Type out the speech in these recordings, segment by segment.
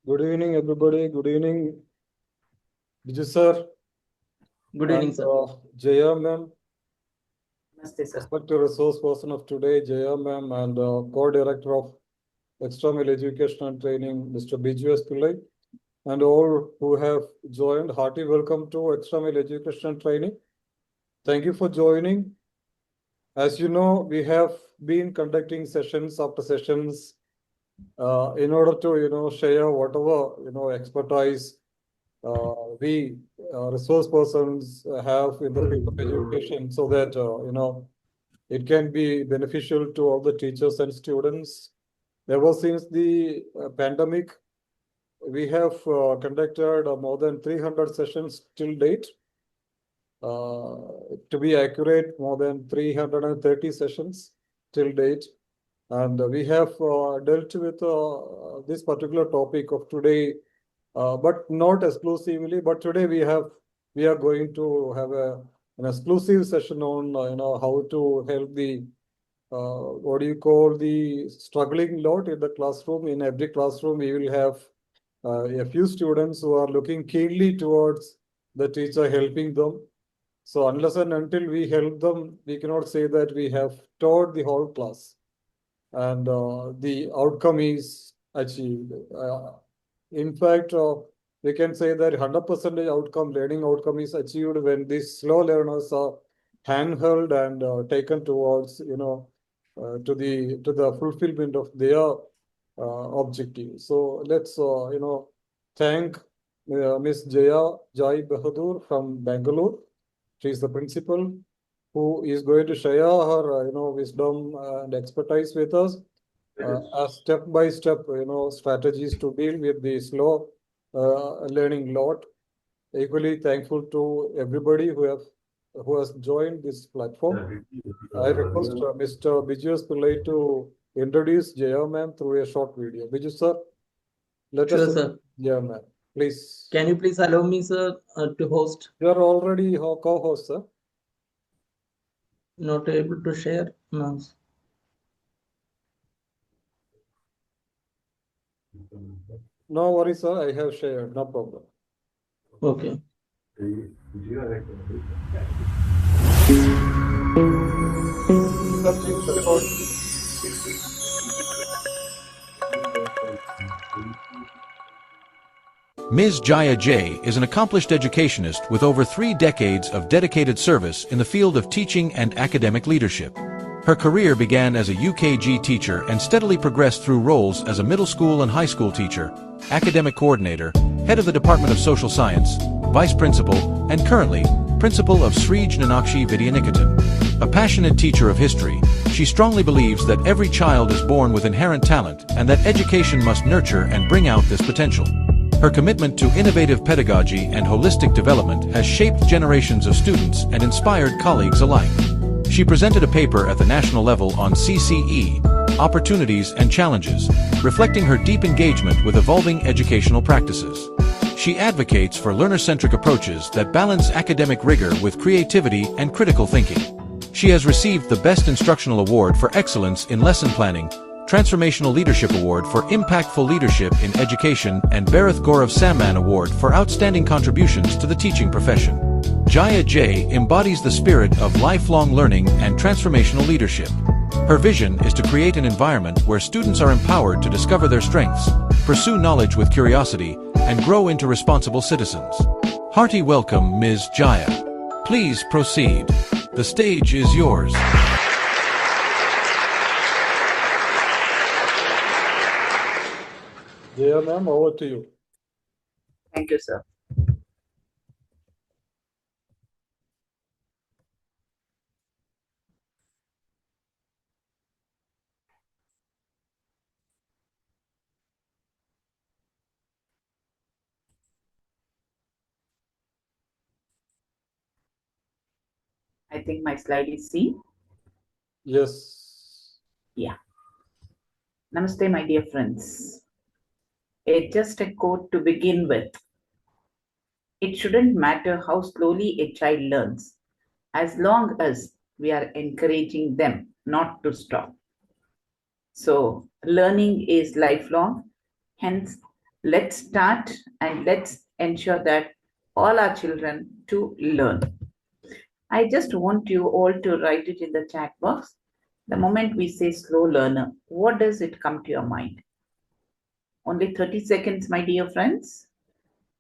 Good evening, everybody. Good evening, Vijay sir Good evening, and sir. Jaya ma'am, Namaste, sir. respected resource person of today, Jaya ma'am, and co-director of external education and training, Mr. BGS Pillai, and all who have joined. Hearty welcome to external education and training. Thank you for joining. As you know, we have been conducting sessions after sessions in order to share whatever expertise we resource persons have in the field of education, so that it can be beneficial to all the teachers and students. Ever since the pandemic, we have conducted more than 300 sessions till date. To be accurate, more than 330 sessions till date. And we have dealt with this particular topic of today, but not exclusively. But today we are going to have an exclusive session on how to help the what do you call the struggling lot in the classroom. In every classroom, we will have a few students who are looking keenly towards the teacher helping them. So unless and until we help them, we cannot say that we have taught the whole class and the outcome is achieved. In fact, we can say that 100% outcome, learning outcome is achieved when these slow learners are handheld and taken towards, to the fulfillment of their objective. So let's, thank Miss Jai Bahadur from Bangalore. She is the principal who is going to share her, wisdom and expertise with us as step by step, strategies to deal with the slow learning lot. Equally thankful to everybody who has joined this platform. I request Mr. Bijus Pillai to introduce Jaya ma'am through a short video. Biju sir, let us Sure, sir. Jaya ma'am, please. Can you please allow me, sir, to host? You are already co-host, sir. Not able to share mouse. No worries, sir. I have shared. No problem. Okay. Sir, please record. Ms. Jaya J. is an accomplished educationist with over 3 decades of dedicated service in the field of teaching and academic leadership. Her career began as a UKG teacher and steadily progressed through roles as a middle school and high school teacher, academic coordinator, head of the Department of Social Science, vice principal, and currently, principal of Sri Janakshi Vidyaniketan. A passionate teacher of history, she strongly believes that every child is born with inherent talent and that education must nurture and bring out this potential. Her commitment to innovative pedagogy and holistic development has shaped generations of students and inspired colleagues alike. She presented a paper at the national level on CCE, Opportunities and Challenges, reflecting her deep engagement with evolving educational practices. She advocates for learner-centric approaches that balance academic rigor with creativity and critical thinking. She has received the Best Instructional Award for Excellence in Lesson Planning, Transformational Leadership Award for Impactful Leadership in Education, and Bharat Gaurav Samman Award for Outstanding Contributions to the Teaching Profession. Jaya J. embodies the spirit of lifelong learning and transformational leadership. Her vision is to create an environment where students are empowered to discover their strengths, pursue knowledge with curiosity, and grow into responsible citizens. Hearty welcome, Ms. Jaya. Please proceed. The stage is yours. Jaya ma'am, over to you. Thank you, sir. I think my slide is seen. Yes. Yeah. Namaste, my dear friends. Just a quote to begin with. It shouldn't matter how slowly a child learns, as long as we are encouraging them not to stop. So, learning is lifelong. Hence, Let's start and let's ensure that all our children to learn. I just want you all to write it in the chat box. The moment we say slow learner, what does it come to your mind? Only 30 seconds, my dear friends.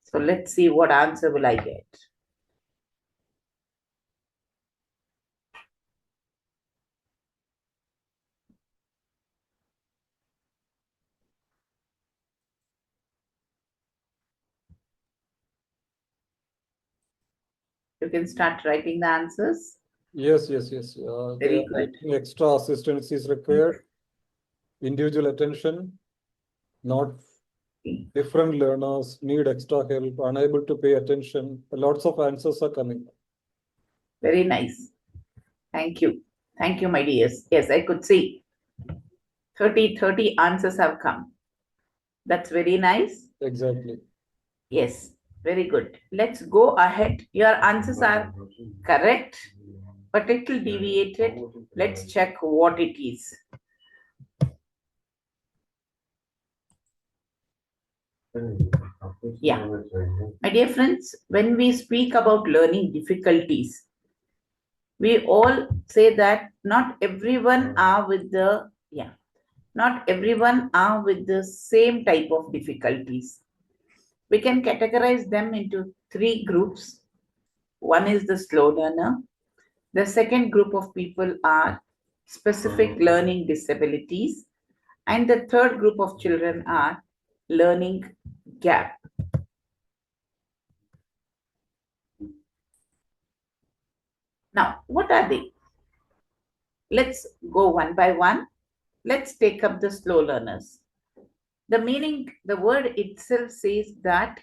So let's see what answer will I get. You can start writing the answers. Yes. Very good. Extra assistance is required. Individual attention, not different learners need extra help, unable to pay attention. Lots of answers are coming. Very nice. Thank you. Thank you, my dears. Yes, I could see 30 answers have come. That's very nice. Exactly. Yes, very good. Let's go ahead. Your answers are correct, but little deviated. Let's check what it is. Yeah. My dear friends, when we speak about learning difficulties, we all say that not everyone are with the same type of difficulties. We can categorize them into 3 groups. One is the slow learner. The second group of people are specific learning disabilities. And the third group of children are learning gap. Now, what are they? Let's go one by one. Let's take up the slow learners. The meaning, the word itself says that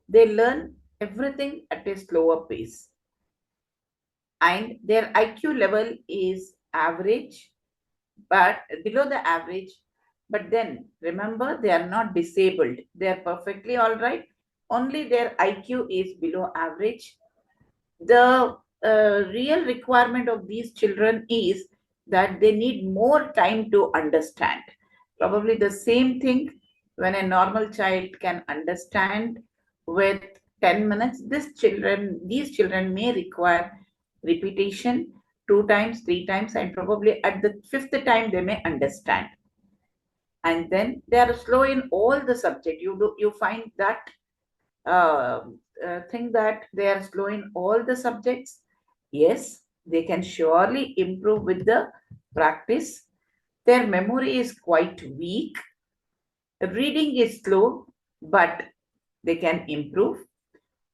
they learn everything at a slower pace. And their IQ level is average, but below the average. But then remember, they are not disabled. They are perfectly all right. Only their IQ is below average. The real requirement of these children is that they need more time to understand. Probably the same thing when a normal child can understand with 10 minutes, these children may require repetition 2 times, 3 times, and probably at the 5th time they may understand. And then they are slow in all the subject. You find that think that they are slow in all the subjects. Yes, they can surely improve with the practice. Their memory is quite weak. Reading is slow, but they can improve.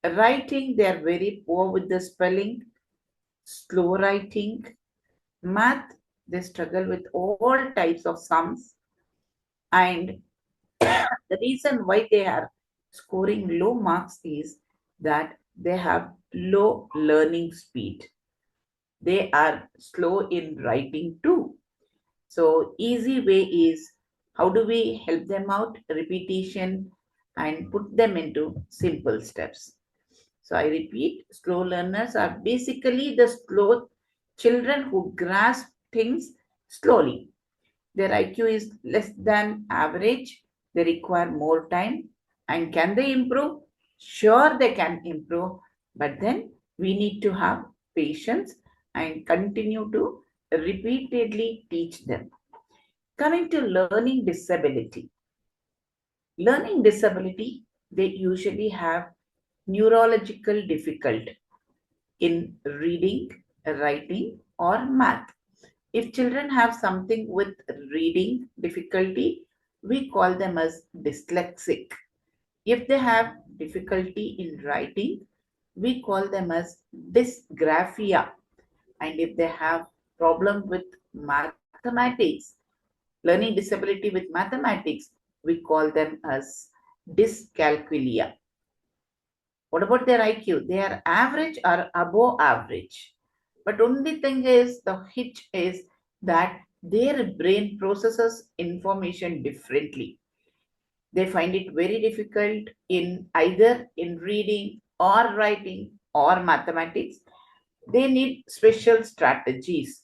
Writing, they are very poor with the spelling. Slow writing. Math, they struggle with all types of sums. And the reason why they are scoring low marks is that they have low learning speed. They are slow in writing too. So easy way is, how do we help them out? Repetition and put them into simple steps. So I repeat, slow learners are basically the slow children who grasp things slowly. Their IQ is less than average. They require more time. And can they improve? Sure, they can improve. But then we need to have patience and continue to repeatedly teach them. Coming to learning disability. Learning disability, they usually have neurological difficulty in reading, writing, or math. If children have something with reading difficulty, we call them as dyslexic. If they have difficulty in writing, we call them as dysgraphia. And if they have problem with mathematics, learning disability with mathematics, we call them as dyscalculia. What about their IQ? They are average or above average. But only thing is, the hitch is that their brain processes information differently. They find it very difficult in either in reading or writing or mathematics. They need special strategies.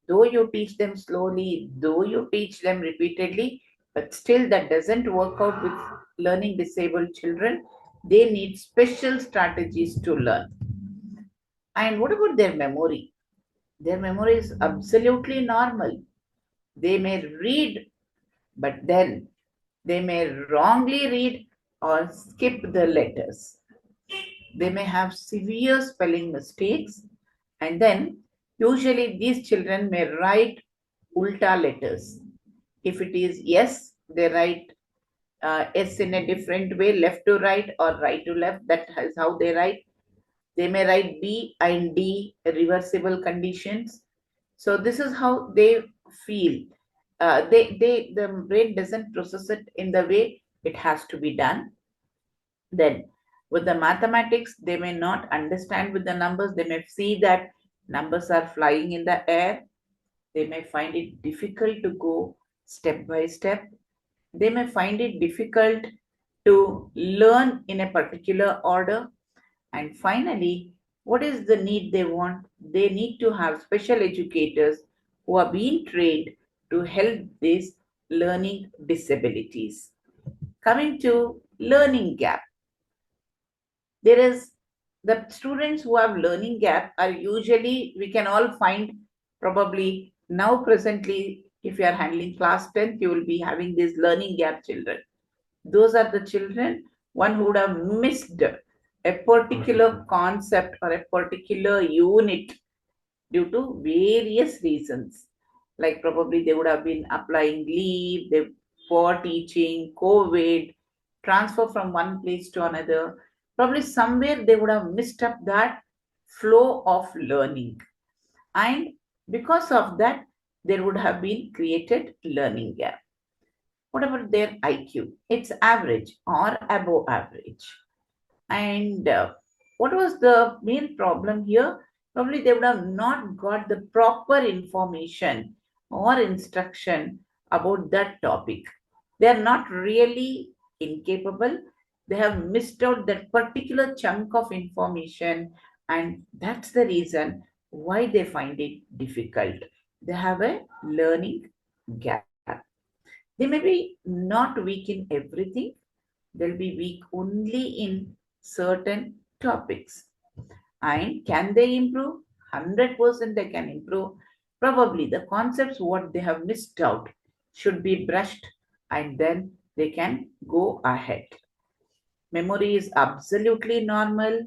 Though you teach them slowly, though you teach them repeatedly, but still that doesn't work out with learning disabled children. They need special strategies to learn. And what about their memory? Their memory is absolutely normal. They may read, but then they may wrongly read or skip the letters. They may have severe spelling mistakes, and then usually these children may write ulta letters. If it is yes, they write S in a different way, left to right or right to left. That is how they write. They may write B and D, reversible conditions. So this is how they feel. The brain doesn't process it in the way it has to be done. Then with the mathematics, they may not understand with the numbers. They may see that numbers are flying in the air. They may find it difficult to go step by step. They may find it difficult to learn in a particular order. And finally, what is the need they want? They need to have special educators who are being trained to help these learning disabilities. Coming to learning gap, there is the students who have learning gap are usually, we can all find probably now presently, if you are handling class 10th, you will be having these learning gap children. Those are the children, one who would have missed a particular concept or a particular unit due to various reasons. Like probably they would have been applying leave, they poor teaching, COVID, transfer from one place to another. Probably somewhere they would have missed up that flow of learning. And because of that, there would have been created learning gap. What about their IQ? It's average or above average. And what was the main problem here? Probably they would have not got the proper information or instruction about that topic. They are not really incapable. They have missed out that particular chunk of information, and that's the reason why they find it difficult. They have a learning gap. They may be not weak in everything. They'll be weak only in certain topics. And can they improve? 100% they can improve. Probably the concepts what they have missed out should be brushed, and then they can go ahead. Memory is absolutely normal.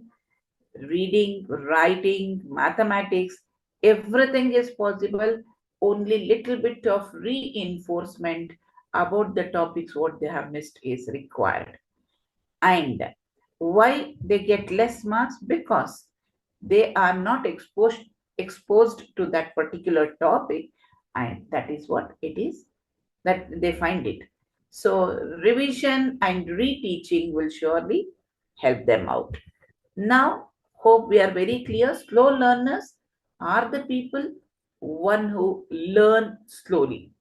Reading, writing, mathematics, everything is possible. Only little bit of reinforcement about the topics what they have missed is required. And why they get less marks? Because they are not exposed to that particular topic, and that is what it is that they find it. So revision and reteaching will surely help them out. Now, hope we are very clear. Slow learners are the people one who learn slowly.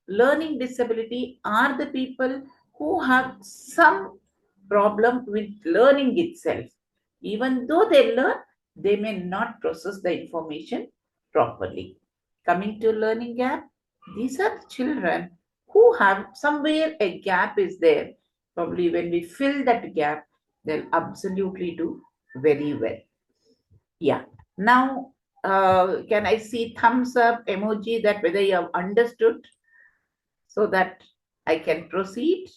Learning disability are the people who have some problem with learning itself. Even though they learn, they may not process the information properly. Coming to learning gap, these are the children who have somewhere a gap is there. Probably when we fill that gap, they'll absolutely do very well. Yeah. Now, can I see thumbs up emoji that whether you have understood so that I can proceed?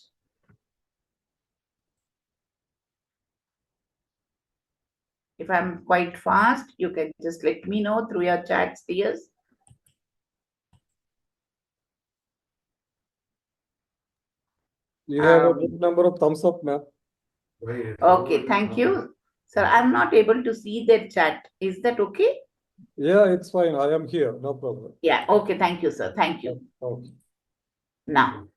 If I'm quite fast, you can just let me know through your chats, dears. You have a good number of thumbs up, ma'am. Okay, thank you. Sir, I'm not able to see their chat. Is that okay? Yeah, it's fine. I am here. No problem. Yeah, okay. Thank you, sir. Thank you. Okay. Now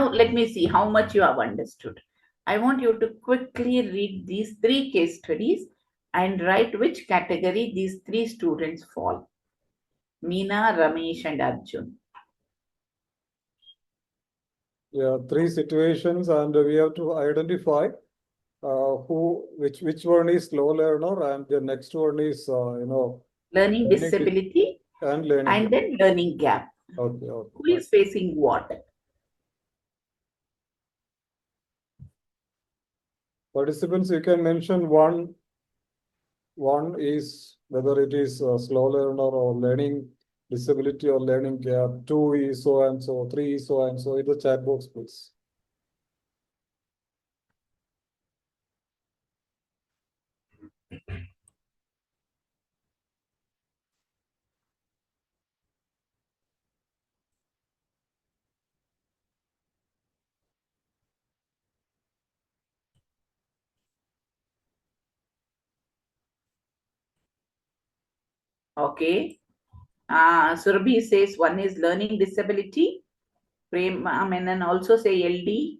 let me see how much you have understood. I want you to quickly read these 3 case studies and write which category these 3 students fall. Meena, Ramesh, and Arjun. Yeah, 3 situations, and we have to identify which one is slow learner, and the next one is learning disability and learning and then learning gap. Okay. Who is facing what? Participants, you can mention one. One is whether it is a slow learner or learning disability or learning gap. Two is so and so. Three is so and so. In the chat box, please. Okay. Surabhi says one is learning disability. Prema Menon also say LD.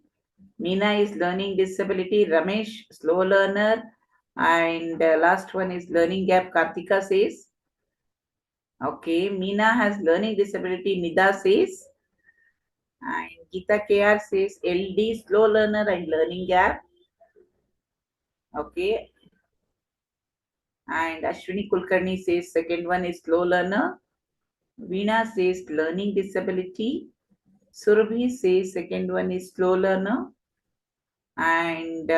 Meena is learning disability. Ramesh, slow learner. And last one is learning gap. Kartika says. Okay. Meena has learning disability. Nida says. And Geeta KR says LD, slow learner and learning gap. Okay. And Ashwini Kulkarni says second one is slow learner. Veena says learning disability. Surabhi says second one is slow learner. And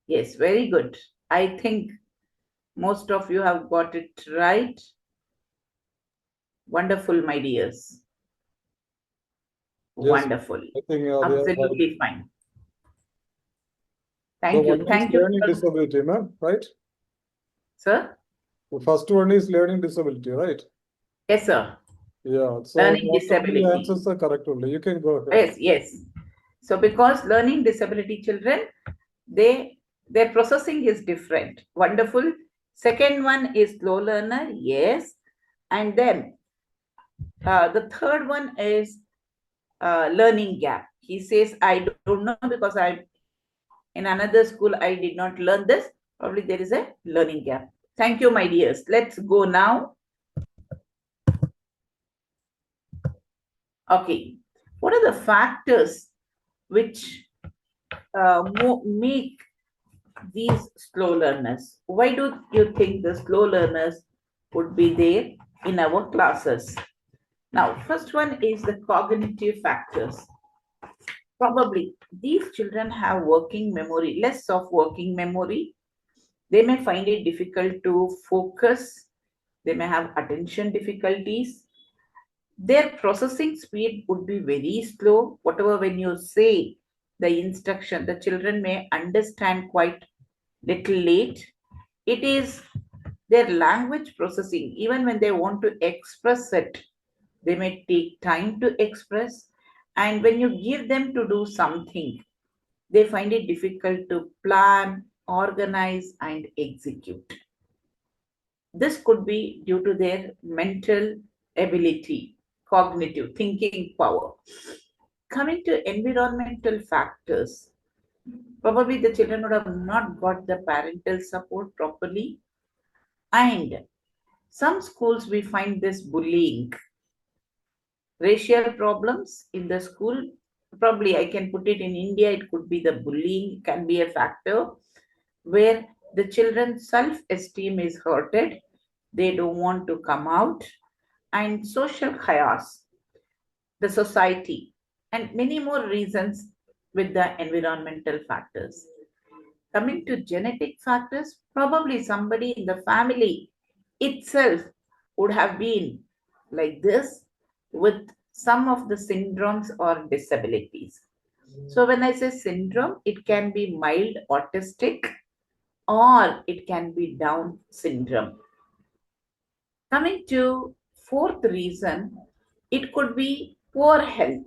yes, very good. I think most of you have got it right. Wonderful, my dears. Yes, Wonderful. I think they are Absolutely fine. So Thank you. one is Thank you. learning disability, ma'am, right? Sir? The first one is learning disability, right? Yes, sir. Yeah. So Learning most of the disability. answers are correct only. You can go ahead. Yes, yes. So because learning disability children, their processing is different. Wonderful. Second one is slow learner. Yes. And then the third one is learning gap. He says, I don't know because in another school, I did not learn this. Probably there is a learning gap. Thank you, my dears. Let's go now. Okay. What are the factors which make these slow learners? Why do you think the slow learners would be there in our classes? Now, first one is the cognitive factors. Probably these children have working memory, less of working memory. They may find it difficult to focus. They may have attention difficulties. Their processing speed would be very slow. Whatever, when you say the instruction, the children may understand quite little late. It is their language processing. Even when they want to express it, they may take time to express. And when you give them to do something, they find it difficult to plan, organize, and execute. This could be due to their mental ability, cognitive thinking power. Coming to environmental factors, probably the children would have not got the parental support properly. And some schools we find this bullying, racial problems in the school. Probably I can put it in India, it could be the bullying can be a factor where the children's self-esteem is hurted. They don't want to come out. And social chaos, the society, and many more reasons with the environmental factors. Coming to genetic factors, probably somebody in the family itself would have been like this with some of the syndromes or disabilities. So when I say syndrome, it can be mild autistic or it can be Down syndrome. Coming to fourth reason, it could be poor health,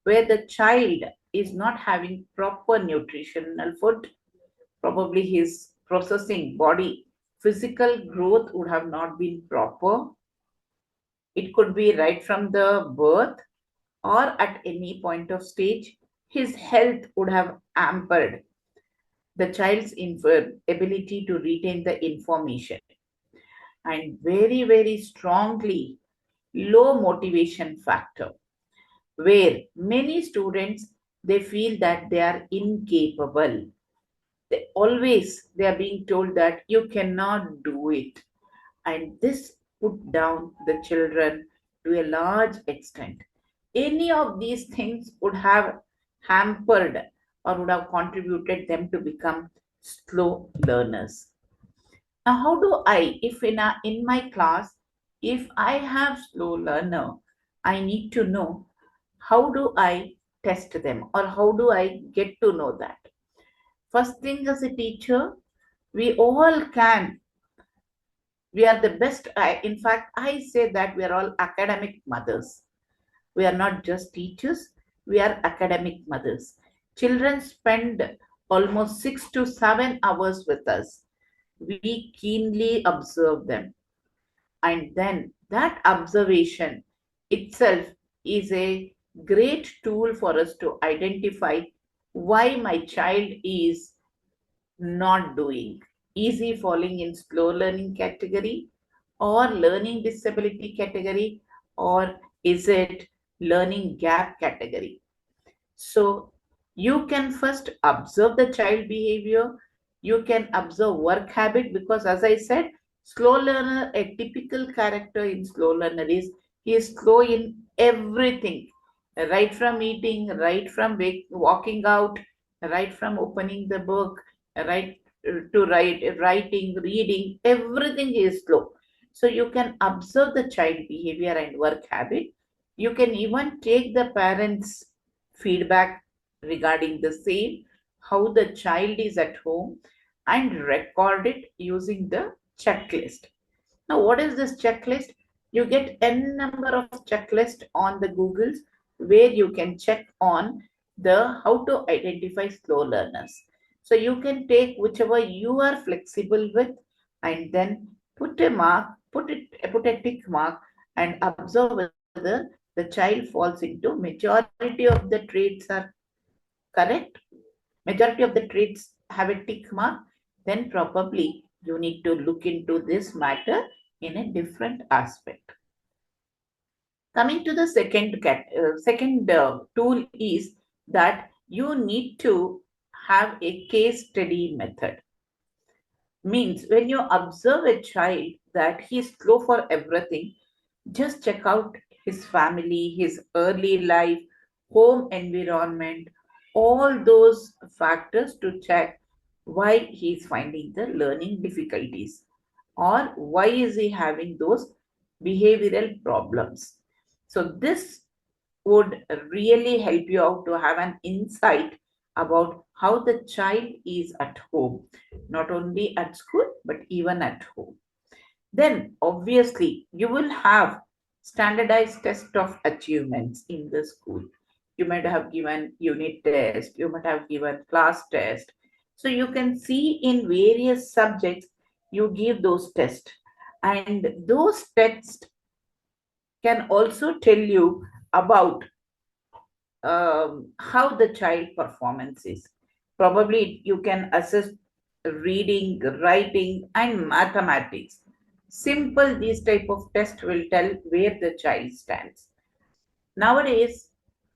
where the child is not having proper nutritional food. Probably his processing body, physical growth would have not been proper. It could be right from the birth or at any point of stage, his health would have hampered the child's ability to retain the information. And very, very strongly, low motivation factor, where many students, they feel that they are incapable. They are being told that you cannot do it. And this put down the children to a large extent. Any of these things would have hampered or would have contributed them to become slow learners. Now, how do I, if in my class, if I have slow learner, I need to know how do I test them or how do I get to know that? First thing, as a teacher, we all can. We are the best. In fact, I say that we are all academic mothers. We are not just teachers, we are academic mothers. Children spend almost 6 to 7 hours with us. We keenly observe them. And then that observation itself is a great tool for us to identify why my child is not doing, easy falling in slow learning category or learning disability category, or is it learning gap category. So you can first observe the child behavior. You can observe work habit, because as I said, slow learner, a typical character in slow learner is he is slow in everything, right from eating, right from walking out, right from opening the book, right to writing, reading, everything is slow. So you can observe the child behavior and work habit. You can even take the parents' feedback regarding the same, how the child is at home, and record it using the checklist. Now, what is this checklist? You get n number of checklists on the Googles where you can check on the how to identify slow learners. So you can take whichever you are flexible with and then put a mark, put a tick mark and observe whether the child falls into majority of the traits are correct, majority of the traits have a tick mark, then probably you need to look into this matter in a different aspect. Coming to the second tool is that you need to have a case study method. Means when you observe a child that he is slow for everything, just check out his family, his early life, home environment, all those factors to check why he is finding the learning difficulties or why is he having those behavioral problems. So this would really help you out to have an insight about how the child is at home, not only at school, but even at home. Then obviously you will have standardized test of achievements in the school. You might have given unit test, you might have given class test. So you can see in various subjects, you give those tests. And those tests can also tell you about how the child performance is. Probably you can assess reading, writing, and mathematics. Simple, these type of tests will tell where the child stands. Nowadays,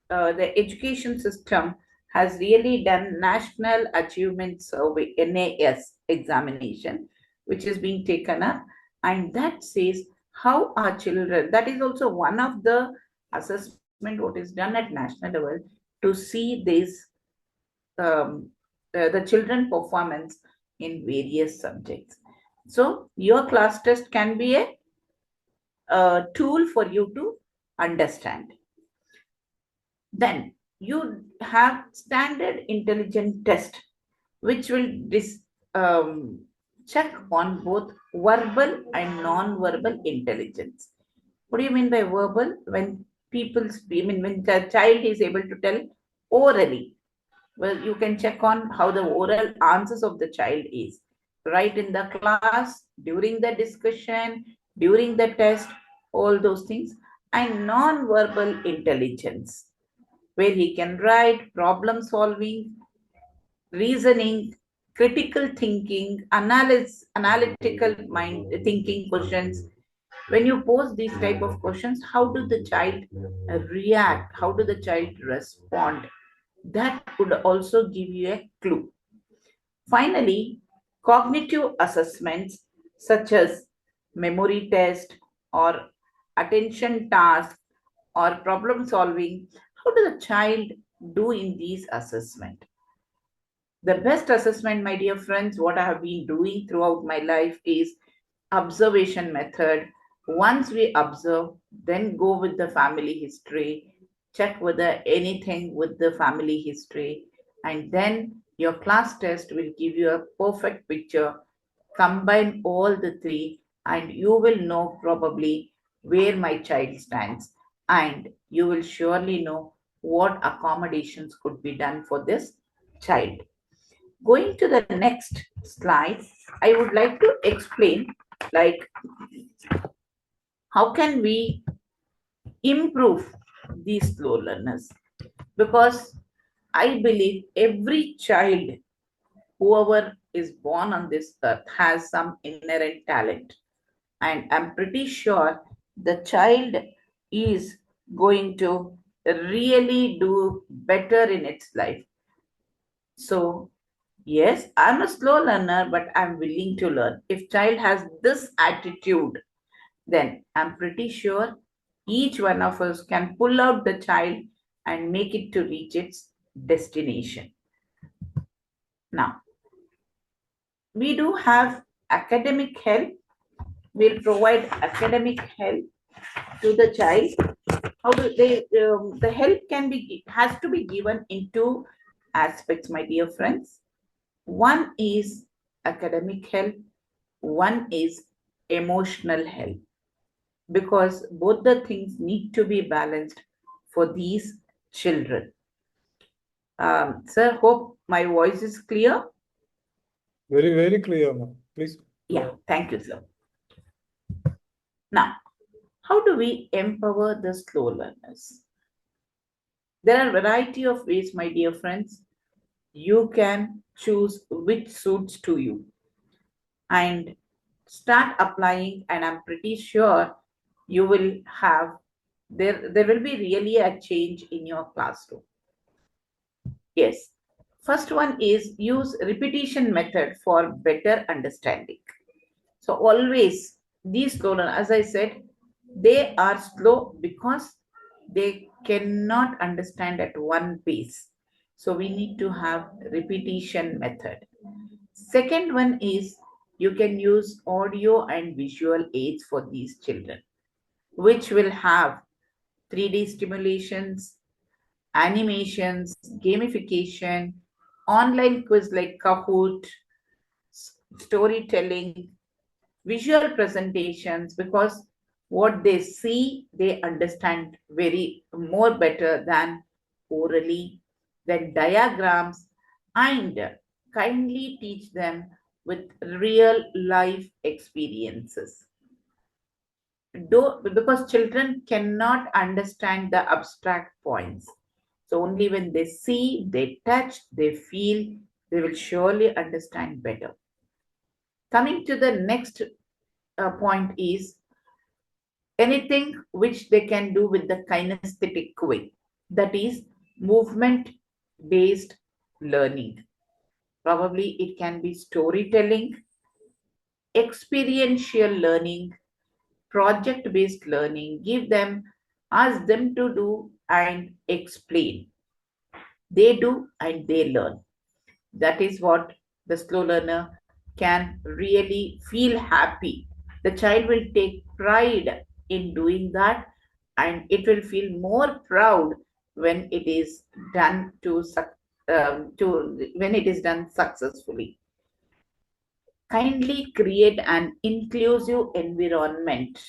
the education system has really done National Achievement Survey, NAS examination, which is being taken up, and that says how our children, that is also one of the assessment what is done at national level to see this the children performance in various subjects. So your class test can be a tool for you to understand. Then you have standard intelligence test, which will check on both verbal and non-verbal intelligence. What do you mean by verbal? When people speak, I mean, when the child is able to tell orally, well, you can check on how the oral answers of the child is. Right in the class, during the discussion, during the test, all those things. And non-verbal intelligence, where he can write, problem solving, reasoning, critical thinking, analytical mind thinking questions. When you pose these type of questions, how do the child react? How do the child respond? That could also give you a clue. Finally, cognitive assessments such as memory test or attention task or problem solving, how does the child do in these assessment? The best assessment, my dear friends, what I have been doing throughout my life is observation method. Once we observe, then go with the family history, check whether anything with the family history, and then your class test will give you a perfect picture. Combine all the three, and you will know probably where my child stands, and you will surely know what accommodations could be done for this child. Going to the next slide, I would like to explain like how can we improve these slow learners, because I believe every child, whoever is born on this earth, has some inherent talent, and I'm pretty sure the child is going to really do better in its life. So yes, I'm a slow learner, but I'm willing to learn. If child has this attitude, then I'm pretty sure each one of us can pull out the child and make it to reach its destination. Now, we do have academic help. We'll provide academic help to the child. How do they? The help has to be given in two aspects, my dear friends. One is academic help. One is emotional help, because both the things need to be balanced for these children. Sir, hope my voice is clear. Very, very clear, ma'am. Please. Yeah, thank you, sir. Now, how do we empower the slow learners? There are a variety of ways, my dear friends. You can choose which suits to you and start applying, and I'm pretty sure you will have there will be really a change in your classroom. Yes. First one is use repetition method for better understanding. So always these slow learners, as I said, they are slow because they cannot understand at one pace. So we need to have repetition method. Second one is you can use audio and visual aids for these children, which will have 3D stimulations, animations, gamification, online quiz like Kahoot, storytelling, visual presentations, because what they see, they understand very more better than orally, then diagrams, and kindly teach them with real life experiences. Because children cannot understand the abstract points. So only when they see, they touch, they feel, they will surely understand better. Coming to the next point is anything which they can do with the kinesthetic way, that is movement based learning. Probably it can be storytelling, experiential learning, project based learning. Give them, ask them to do and explain. They do and they learn. That is what the slow learner can really feel happy. The child will take pride in doing that, and it will feel more proud when it is done when it is done successfully. Kindly create an inclusive environment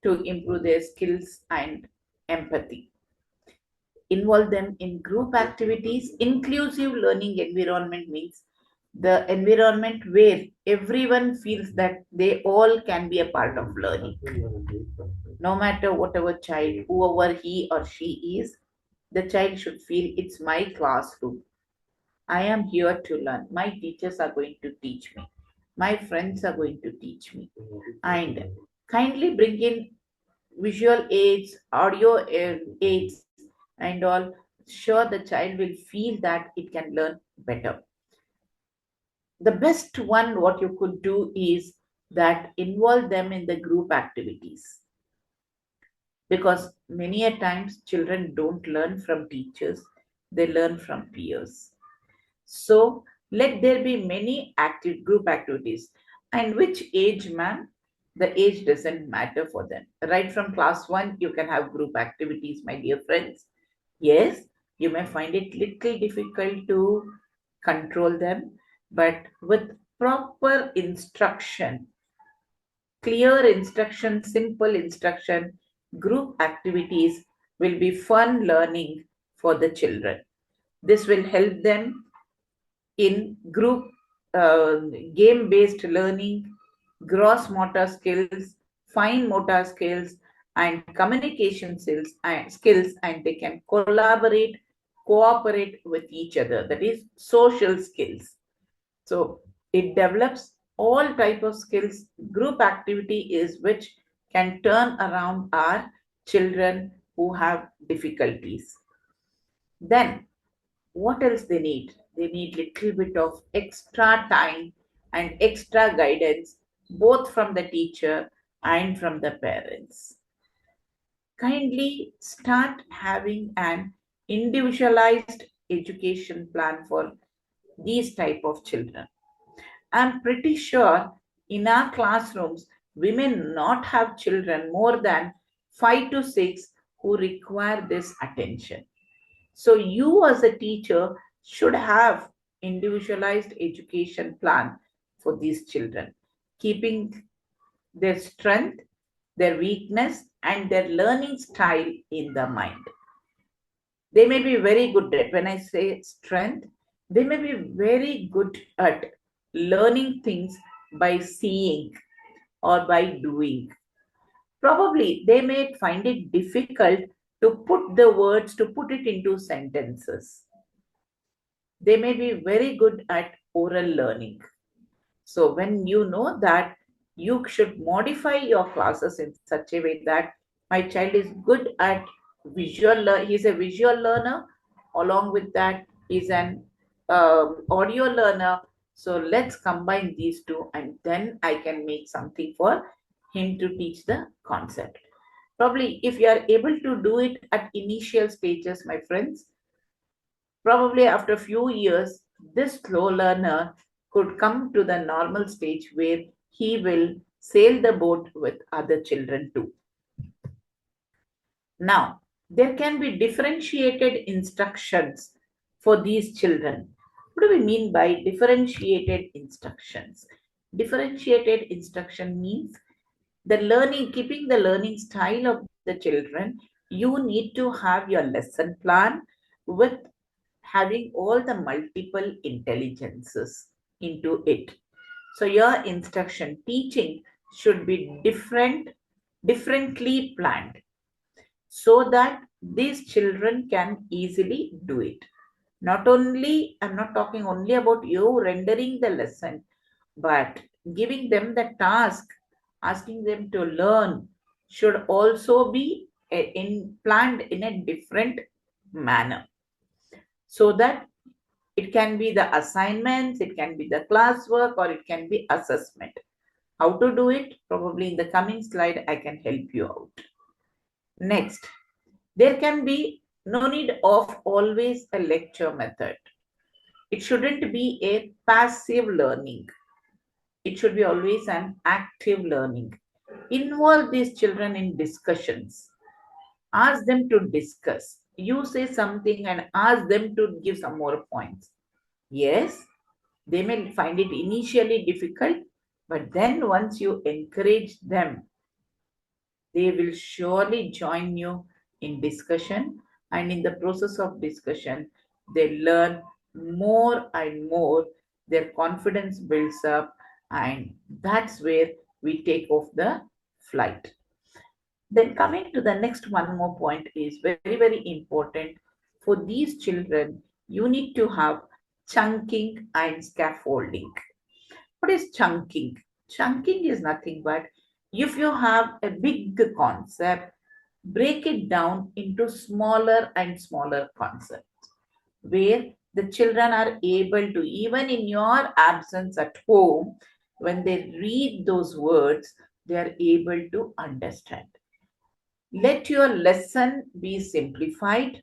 to improve their skills and empathy. Involve them in group activities. Inclusive learning environment means the environment where everyone feels that they all can be a part of learning. No matter whatever child, whoever he or she is, the child should feel it's my classroom. I am here to learn. My teachers are going to teach me. My friends are going to teach me. And kindly bring in visual aids, audio aids, and all. Sure, the child will feel that it can learn better. The best one, what you could do is that involve them in the group activities, because many a times children don't learn from teachers, they learn from peers. So let there be many active group activities. And which age, ma'am? The age doesn't matter for them. Right from class 1, you can have group activities, my dear friends. Yes, you may find it little difficult to control them, but with proper instruction, clear instruction, simple instruction, group activities will be fun learning for the children. This will help them in group game based learning, gross motor skills, fine motor skills, and communication skills, and they can collaborate, cooperate with each other. That is social skills. So it develops all type of skills. Group activity is which can turn around our children who have difficulties. Then what else they need? They need little bit of extra time and extra guidance, both from the teacher and from the parents. Kindly start having an individualized education plan for these type of children. I'm pretty sure in our classrooms, we may not have children more than 5 to 6 who require this attention. So you as a teacher should have individualized education plan for these children, keeping their strength, their weakness, and their learning style in the mind. They may be very good at, when I say strength, they may be very good at learning things by seeing or by doing. Probably they may find it difficult to put the words, to put it into sentences. They may be very good at oral learning. So when you know that, you should modify your classes in such a way that my child is good at he's a visual learner. Along with that, he's an audio learner. So let's combine these two, and then I can make something for him to teach the concept. Probably if you are able to do it at initial stages, my friends, probably after a few years, this slow learner could come to the normal stage where he will sail the boat with other children too. Now, there can be differentiated instructions for these children. What do we mean by differentiated instructions? Differentiated instruction means the learning, keeping the learning style of the children, you need to have your lesson plan with having all the multiple intelligences into it. So your instruction teaching should be differently planned, so that these children can easily do it. Not only, I'm not talking only about you rendering the lesson, but giving them the task, asking them to learn should also be planned in a different manner, so that it can be the assignments, it can be the classwork, or it can be assessment. How to do it? Probably in the coming slide, I can help you out. Next, there can be no need of always a lecture method. It shouldn't be a passive learning. It should be always an active learning. Involve these children in discussions. Ask them to discuss. You say something and ask them to give some more points. Yes, they may find it initially difficult, but then once you encourage them, they will surely join you in discussion, and in the process of discussion, they learn more and more. Their confidence builds up, and that's where we take off the flight. Then coming to the next one more point is very, very important. For these children, you need to have chunking and scaffolding. What is chunking? Chunking is nothing but, if you have a big concept, break it down into smaller and smaller concepts, where the children are able to, even in your absence at home, when they read those words, they are able to understand. Let your lesson be simplified,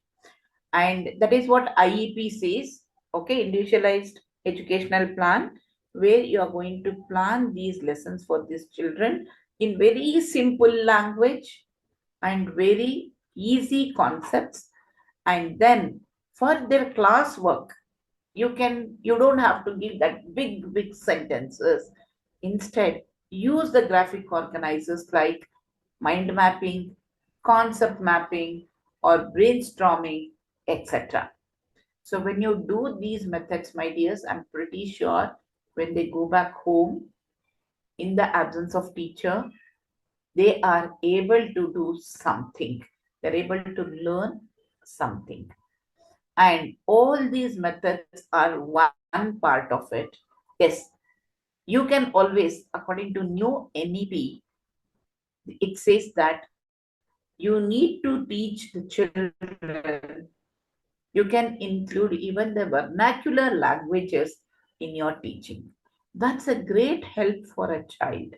and that is what IEP says. Okay, individualized educational plan, where you are going to plan these lessons for these children in very simple language and very easy concepts. And then for their classwork, you don't have to give that big sentences. Instead, use the graphic organizers like mind mapping, concept mapping, or brainstorming, etc. So when you do these methods, my dears, I'm pretty sure when they go back home in the absence of teacher, they are able to do something. They're able to learn something. And all these methods are one part of it. Yes, you can always, according to new NEP, it says that you need to teach the children. You can include even the vernacular languages in your teaching. That's a great help for a child.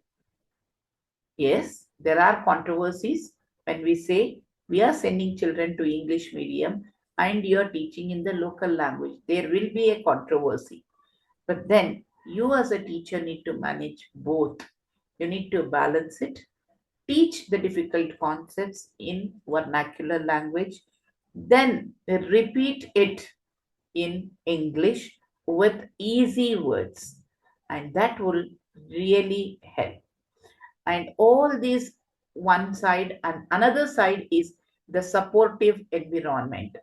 Yes, there are controversies when we say we are sending children to English medium and you are teaching in the local language. There will be a controversy. But then you as a teacher need to manage both. You need to balance it, teach the difficult concepts in vernacular language, then repeat it in English with easy words, and that will really help. And all these one side, and another side is the supportive environment,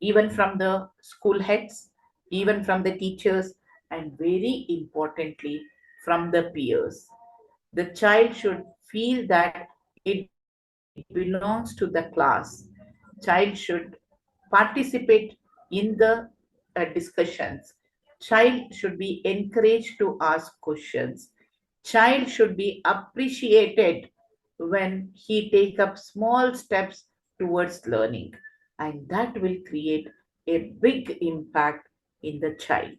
even from the school heads, even from the teachers, and very importantly, from the peers. The child should feel that it belongs to the class. Child should participate in the discussions. Child should be encouraged to ask questions. Child should be appreciated when he take up small steps towards learning, and that will create a big impact in the child.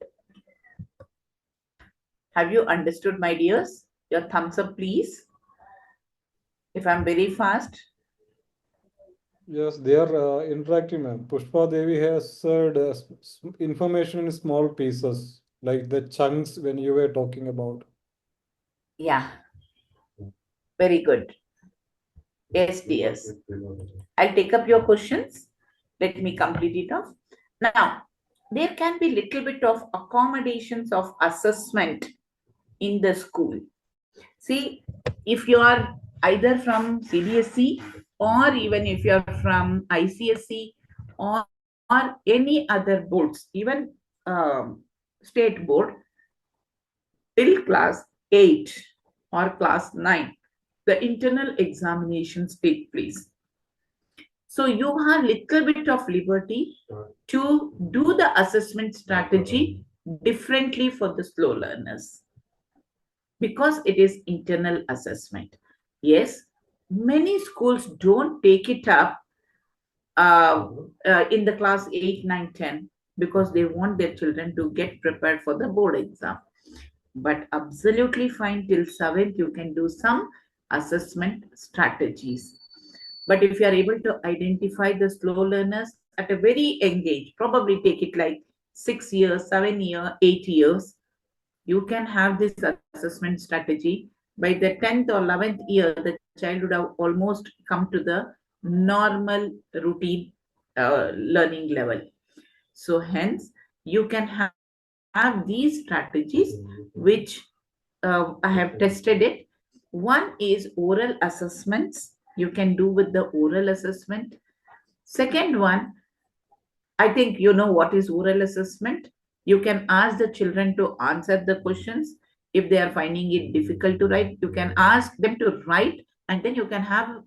Have you understood, my dears? Your thumbs up, please. If I'm very fast. Yes, they are interacting, ma'am. Pushpa Devi has said information in small pieces, like the chunks when you were talking about. Yeah, very good. Yes, dears. I'll take up your questions. Let me complete it off. Now, there can be little bit of accommodations of assessment in the school. See, if you are either from CBSE or even if you are from ICSE or any other boards, even state board, till class 8 or class 9, the internal examinations take place. So you have little bit of liberty to do the assessment strategy differently for the slow learners, because it is internal assessment. Yes, many schools don't take it up in the class 8, 9, 10 because they want their children to get prepared for the board exam. But absolutely fine, till 7th you can do some assessment strategies. But if you are able to identify the slow learners at a very young age, probably take it like 6 years, 7 years, 8 years, you can have this assessment strategy. By the 10th or 11th year, the child would have almost come to the normal routine learning level. So hence, you can have these strategies which I have tested it. One is oral assessments. You can do with the oral assessment. Second one, I think you know what is oral assessment. You can ask the children to answer the questions. If they are finding it difficult to write, you can ask them to write, and then you can have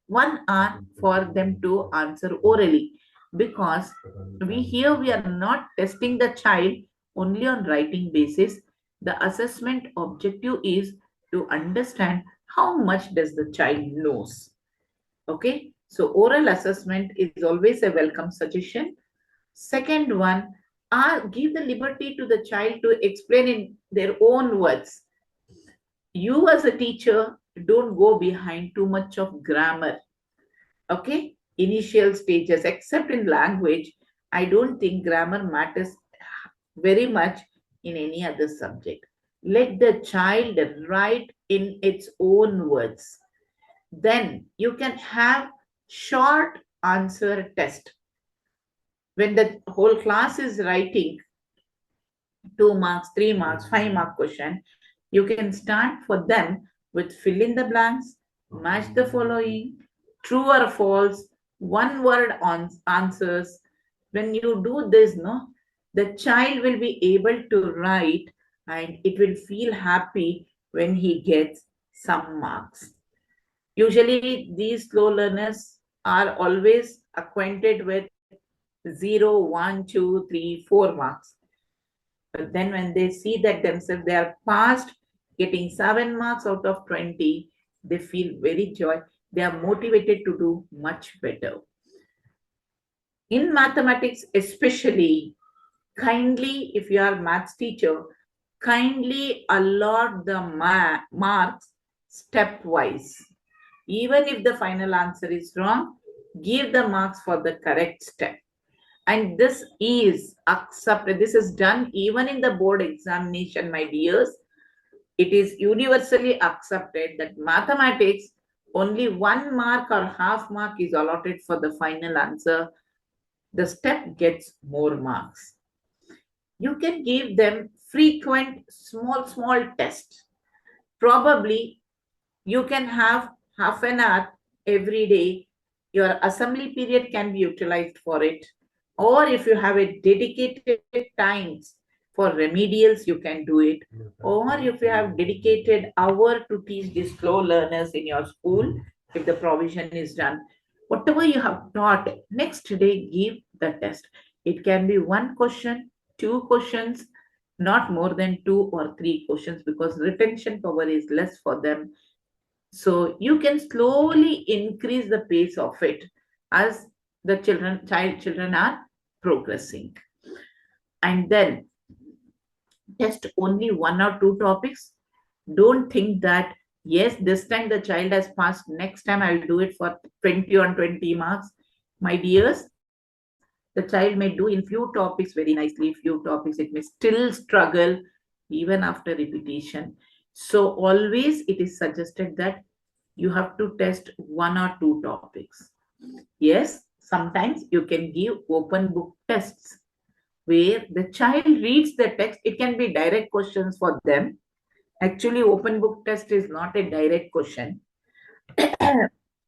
1 hour for them to answer orally. Because we are not testing the child only on writing basis. The assessment objective is to understand how much does the child knows. Okay, so oral assessment is always a welcome suggestion. Second one, give the liberty to the child to explain in their own words. You as a teacher, don't go behind too much of grammar. Okay, initial stages, except in language, I don't think grammar matters very much in any other subject. Let the child write in its own words. Then you can have short answer test. When the whole class is writing 2 marks, 3 marks, 5-mark question, you can start for them with fill in the blanks, match the following, true or false, one word on answers. When you do this, no, the child will be able to write and it will feel happy when he gets some marks. Usually these slow learners are always acquainted with 0, 1, 2, 3, 4 marks. But then when they see that themselves, they are past getting 7 marks out of 20, they feel very joy. They are motivated to do much better. In mathematics, especially, kindly, if you are maths teacher, kindly allot the marks stepwise. Even if the final answer is wrong, give the marks for the correct step. And this is accepted. This is done even in the board examination, my dears. It is universally accepted that mathematics, only 1 mark or half mark is allotted for the final answer. The step gets more marks. You can give them frequent small tests. Probably you can have half an hour every day. Your assembly period can be utilized for it. Or if you have a dedicated times for remedials, you can do it. Or if you have dedicated hour to teach these slow learners in your school, if the provision is done, whatever you have taught, next day give the test. It can be 1 question, 2 questions, not more than 2 or 3 questions, because retention power is less for them. So you can slowly increase the pace of it as the children are progressing. And then test only 1 or 2 topics. Don't think that, yes, this time the child has passed, next time I'll do it for 20 on 20 marks. My dears, the child may do in few topics very nicely, few topics it may still struggle even after repetition. So always it is suggested that you have to test 1 or 2 topics. Yes, sometimes you can give open book tests where the child reads the text. It can be direct questions for them. Actually, open book test is not a direct question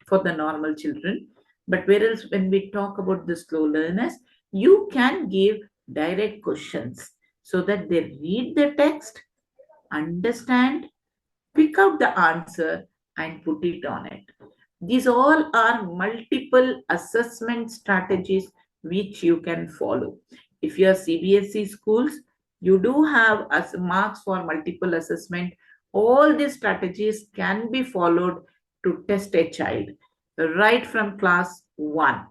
for the normal children. But whereas when we talk about the slow learners, you can give direct questions so that they read the text, understand, pick out the answer and put it on it. These all are multiple assessment strategies which you can follow. If you are CBSE schools, you do have as marks for multiple assessment. All these strategies can be followed to test a child right from class 1.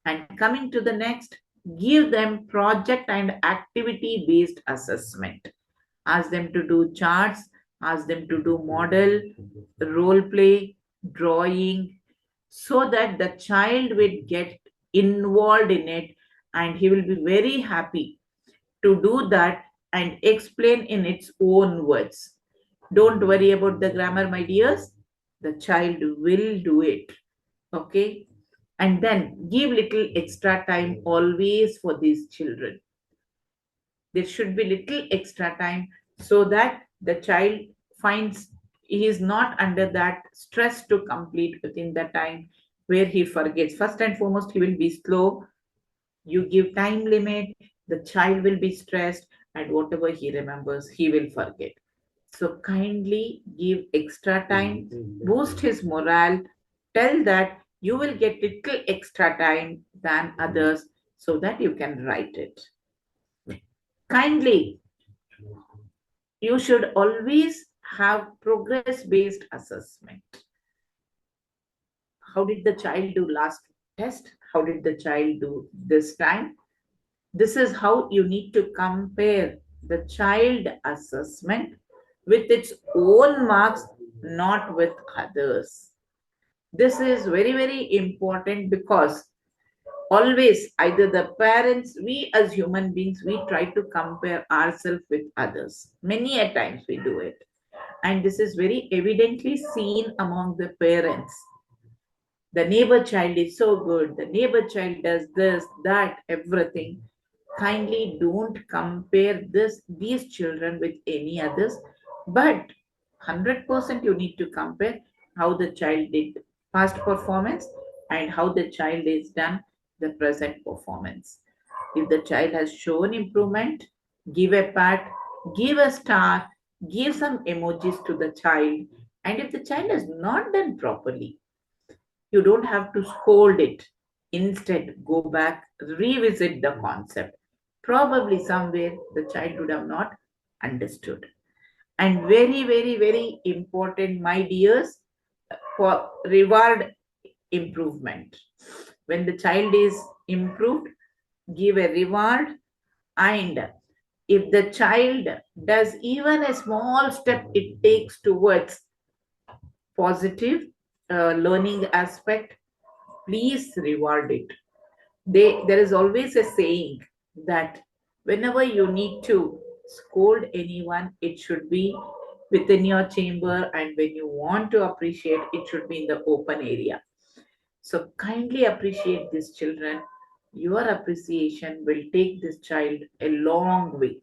And coming to the next, give them project and activity based assessment. Ask them to do charts, ask them to do model, role play, drawing, so that the child will get involved in it and he will be very happy to do that and explain in its own words. Don't worry about the grammar, my dears. The child will do it. Okay? And then give little extra time always for these children. There should be little extra time so that the child finds he is not under that stress to complete within the time where he forgets. First and foremost, he will be slow. You give time limit, the child will be stressed, and whatever he remembers, he will forget. So kindly give extra time, boost his morale, tell that you will get little extra time than others so that you can write it. Kindly, you should always have progress-based assessment. How did the child do last test? How did the child do this time? This is how you need to compare the child assessment with its own marks, not with others. This is very, very important because Always, either the parents, we as human beings, we try to compare ourselves with others. Many a times we do it. And this is very evidently seen among the parents. The neighbor child is so good, the neighbor child does this, that, everything. Kindly don't compare these children with any others, but 100% you need to compare how the child did past performance and how the child is done the present performance. If the child has shown improvement, give a pat, give a star, give some emojis to the child. And if the child has not done properly, you don't have to scold it. Instead, go back, revisit the concept. Probably somewhere the child would have not understood. And very, very, very important, my dears, for reward improvement. When the child is improved, give a reward. And if the child does even a small step it takes towards positive learning aspect, please reward it. There is always a saying that whenever you need to scold anyone, it should be within your chamber, and when you want to appreciate, it should be in the open area. So kindly appreciate these children. Your appreciation will take this child a long way.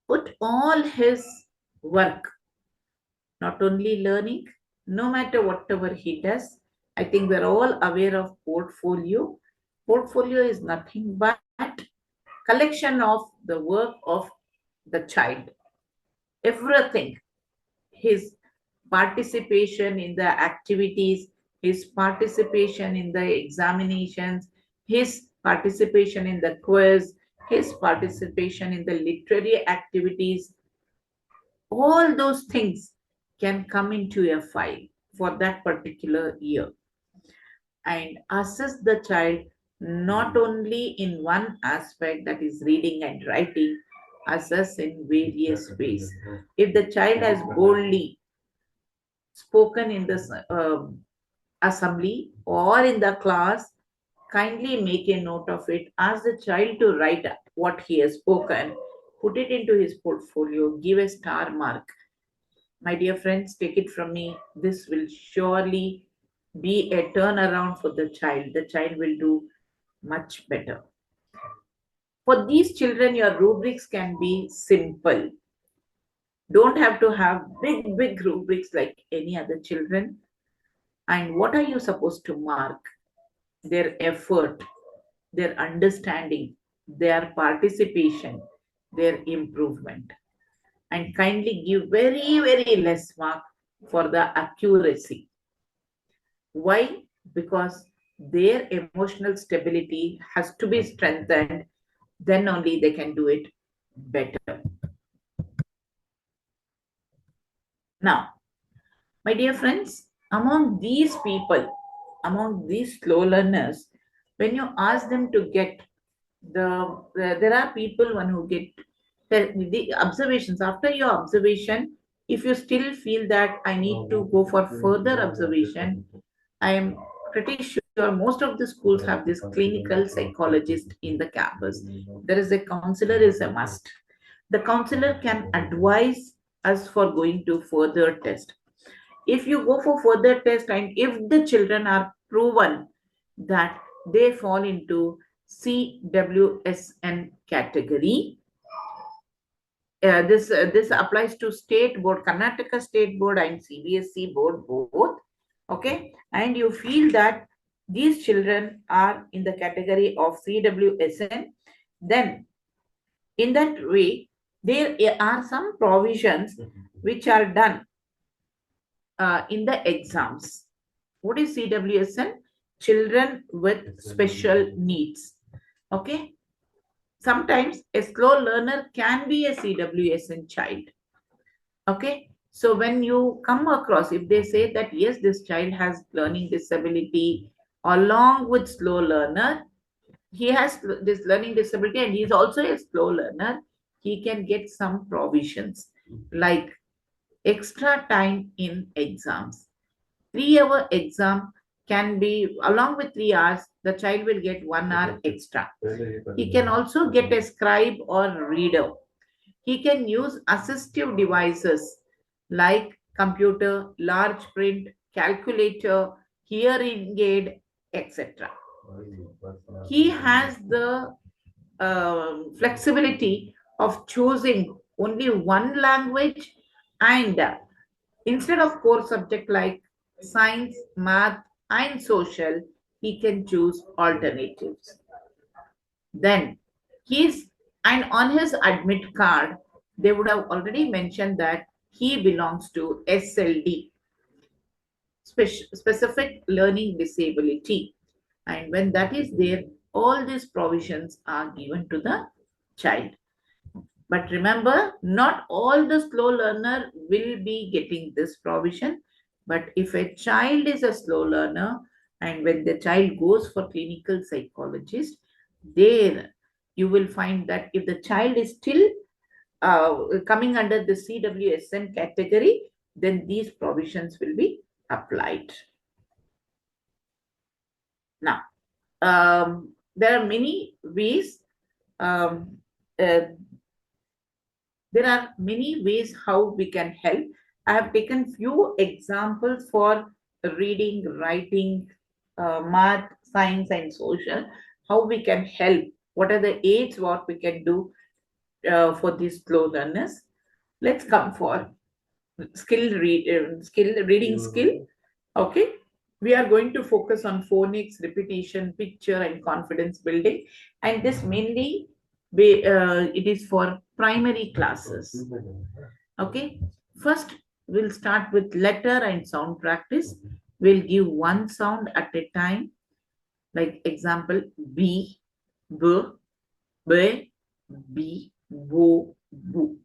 Put all his work, not only learning, no matter whatever he does. I think we're all aware of portfolio. Portfolio is nothing but collection of the work of the child. Everything, his participation in the activities, his participation in the examinations, his participation in the quiz, his participation in the literary activities, all those things can come into a file for that particular year and assess the child not only in one aspect, that is reading and writing, assess in various ways. If the child has boldly spoken in the assembly or in the class, kindly make a note of it. Ask the child to write what he has spoken, put it into his portfolio, give a star mark. My dear friends, take it from me, this will surely be a turnaround for the child. The child will do much better. For these children, your rubrics can be simple. Don't have to have big, big rubrics like any other children. And what are you supposed to mark? Their effort, their understanding, their participation, their improvement. And kindly give very, very less mark for the accuracy. Why? Because their emotional stability has to be strengthened, then only they can do it better. Now, my dear friends, among these people, among these slow learners, when you ask them to get there are people one who get the observations. After your observation, if you still feel that I need to go for further observation, I am pretty sure most of the schools have this clinical psychologist in the campus. There is a counselor is a must. The counselor can advise us for going to further test. If you go for further test and if the children are proven that they fall into CWSN category, this applies to state board, Karnataka state board and CBSE board both. Okay, and you feel that these children are in the category of CWSN, then in that way there are some provisions which are done in the exams. What is CWSN? Children with special needs. Okay, sometimes a slow learner can be a CWSN child. Okay, so when you come across, if they say that yes, this child has learning disability along with slow learner, he has this learning disability and he is also a slow learner, he can get some provisions like extra time in exams. 3-hour exam can be, along with 3 hours, the child will get 1 hour extra. He can also get a scribe or reader. He can use assistive devices like computer, large print, calculator, hearing aid, etc. He has the flexibility of choosing only one language, and instead of core subject like science, math, and social, he can choose alternatives. Then he's, and on his admit card, they would have already mentioned that he belongs to SLD, specific learning disability. And when that is there, all these provisions are given to the child. But remember, not all the slow learner will be getting this provision. But if a child is a slow learner, and when the child goes for clinical psychologist, there you will find that if the child is still coming under the CWSN category, then these provisions will be applied. Now, there are many ways. There are many ways how we can help. I have taken few examples for reading, writing, math, science, and social. How we can help. What are the aids? What we can do for these slow learners? Let's come for reading skill. Okay, we are going to focus on phonics, repetition, picture, and confidence building, and this mainly it is for primary classes. Okay, first we'll start with letter and sound practice. We'll give one sound at a time, like example B, B, B, B, bo, boo.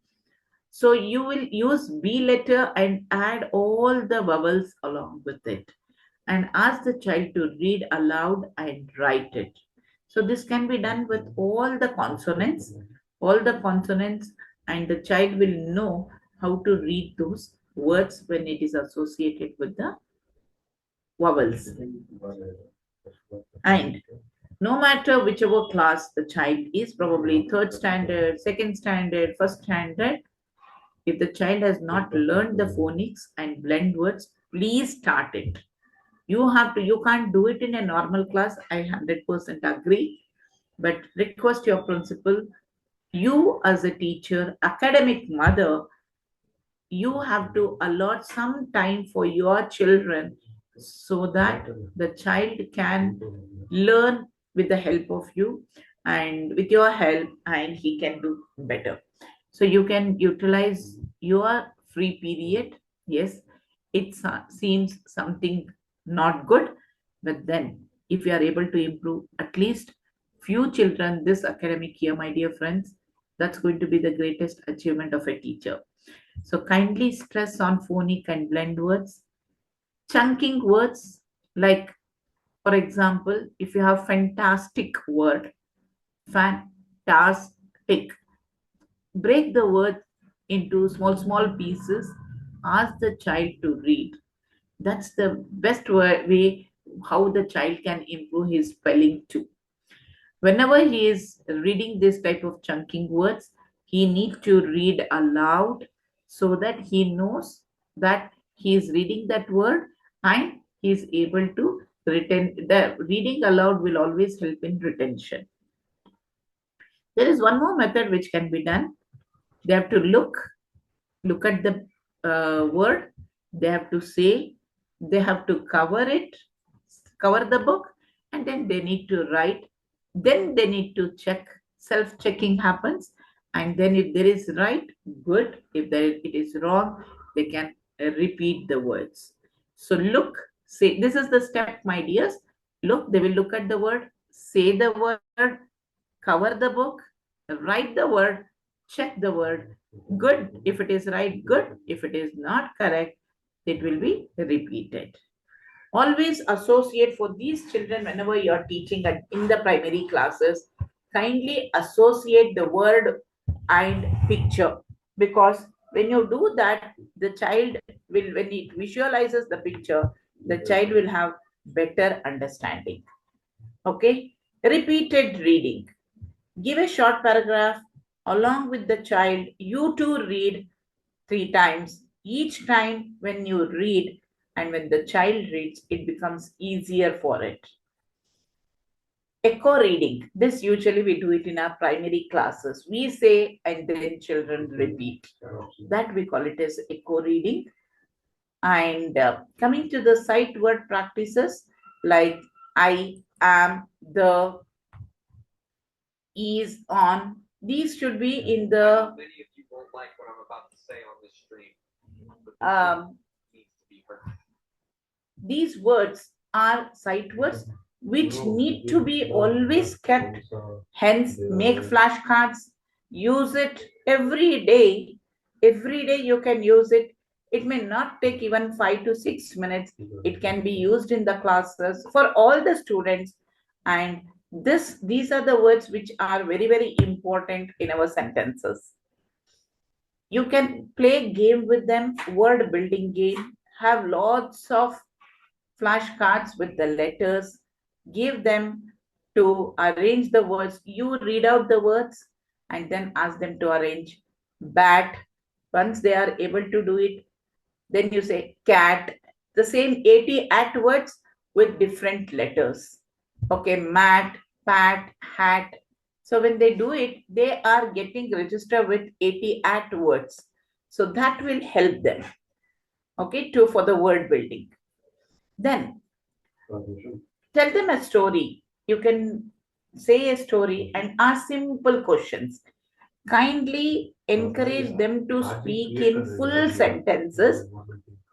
So you will use B letter and add all the vowels along with it, and ask the child to read aloud and write it. So this can be done with all the consonants, and the child will know how to read those words when it is associated with the vowels. And no matter whichever class the child is, probably third standard, second standard, first standard, if the child has not learned the phonics and blend words, please start it. You can't do it in a normal class. I 100% agree. But request your principal, you as a teacher, academic mother, you have to allot some time for your children so that the child can learn with the help of you and with your help, and he can do better. So you can utilize your free period. Yes, it seems something not good, but then if you are able to improve at least few children this academic year, my dear friends, that's going to be the greatest achievement of a teacher. So kindly stress on phonic and blend words. Chunking words, like for example, if you have fantastic word, fantastic, break the word into small pieces, ask the child to read. That's the best way how the child can improve his spelling too. Whenever he is reading this type of chunking words, he needs to read aloud so that he knows that he is reading that word and he is able to retain. The reading aloud will always help in retention. There is one more method which can be done. They have to look at the word, they have to say, they have to cover the book, and then they need to write, then they need to check. Self-checking happens, and then if there is right, good. If it is wrong, they can repeat the words. So look, say, this is the step, my dears. Look, they will look at the word, say the word, cover the book, write the word, check the word. Good. If it is right, good. If it is not correct, it will be repeated. Always associate for these children whenever you are teaching in the primary classes, kindly associate the word and picture, because when you do that, the child will, when it visualizes the picture, the child will have better understanding. Okay, repeated reading. Give a short paragraph along with the child. You too read 3 times. Each time when you read and when the child reads, it becomes easier for it. Echo reading. This usually we do it in our primary classes. We say and then children repeat. That we call it as echo reading. And coming to the sight word practices like I, am, the, is, on, these should be in the Many of you won't like what I'm about to say on this stream. Needs to be heard. these words are sight words which need to be always kept. Hence, make flashcards, use it every day. Every day you can use it. It may not take even 5 to 6 minutes. It can be used in the classes for all the students. And these are the words which are very, very important in our sentences. You can play game with them, word building game, have lots of flashcards with the letters, give them to arrange the words. You read out the words and then ask them to arrange. Bat, once they are able to do it, then you say cat, the same 80 at words with different letters. Okay, mat, pat, hat. So when they do it, they are getting registered with 80 at words. So that will help them, okay, for the word building. Then tell them a story. You can say a story and ask simple questions. Kindly encourage them to speak in full sentences.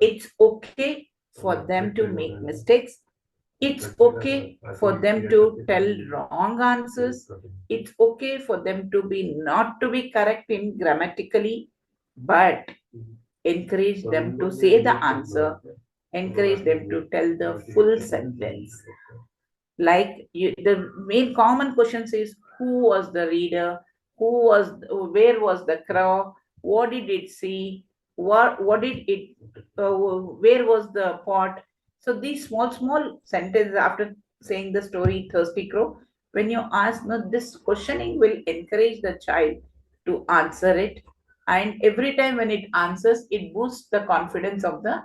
It's okay for them to make mistakes. It's okay for them to tell wrong answers. It's okay for them to be not to be correct in grammatically, but encourage them to say the answer. Encourage them to tell the full sentence. Like the main common questions is who was the reader, where was the crow, what did it see, what did it, where was the pot. So these small sentences after saying the story Thirsty Crow, when you ask, no, this questioning will encourage the child to answer it, and every time when it answers, it boosts the confidence of the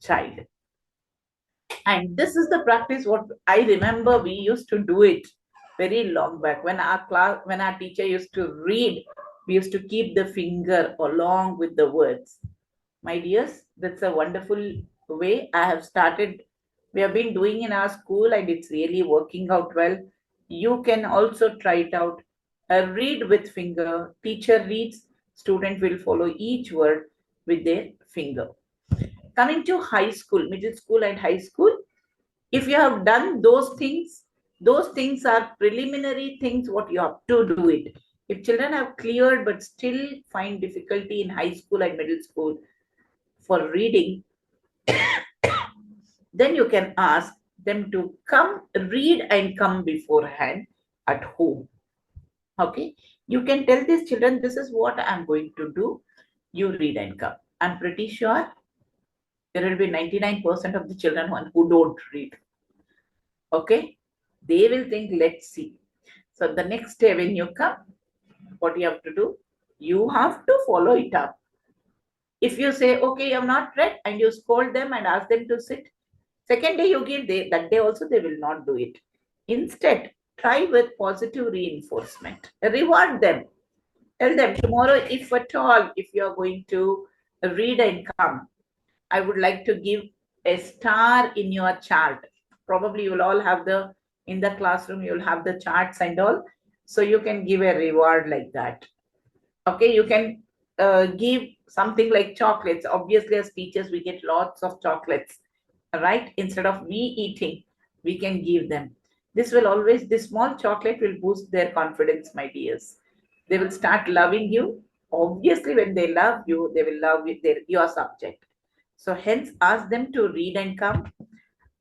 child. And this is the practice what I remember we used to do it very long back when our teacher used to read. We used to keep the finger along with the words. My dears, that's a wonderful way I have started. We have been doing in our school and it's really working out well. You can also try it out. Read with finger. Teacher reads, student will follow each word with their finger. Coming to high school, middle school and high school, if you have done those things are preliminary things what you have to do it. If children have cleared but still find difficulty in high school and middle school for reading, then you can ask them to come read and come beforehand at home. Okay, you can tell these children, this is what I'm going to do. You read and come. I'm pretty sure there will be 99% of the children who don't read. Okay, they will think, let's see. So the next day when you come, what you have to do, you have to follow it up. If you say, okay, you have not read, and you scold them and ask them to sit, second day you give, that day also they will not do it. Instead, try with positive reinforcement. Reward them. Tell them, tomorrow, if at all, if you are going to read and come, I would like to give a star in your chart. Probably you will all have in the classroom, you will have the charts and all. So you can give a reward like that. Okay, you can give something like chocolates. Obviously, as teachers, we get lots of chocolates, right? Instead of we eating, we can give them. This small chocolate will boost their confidence, my dears. They will start loving you. Obviously, when they love you, they will love your subject. So hence, ask them to read and come.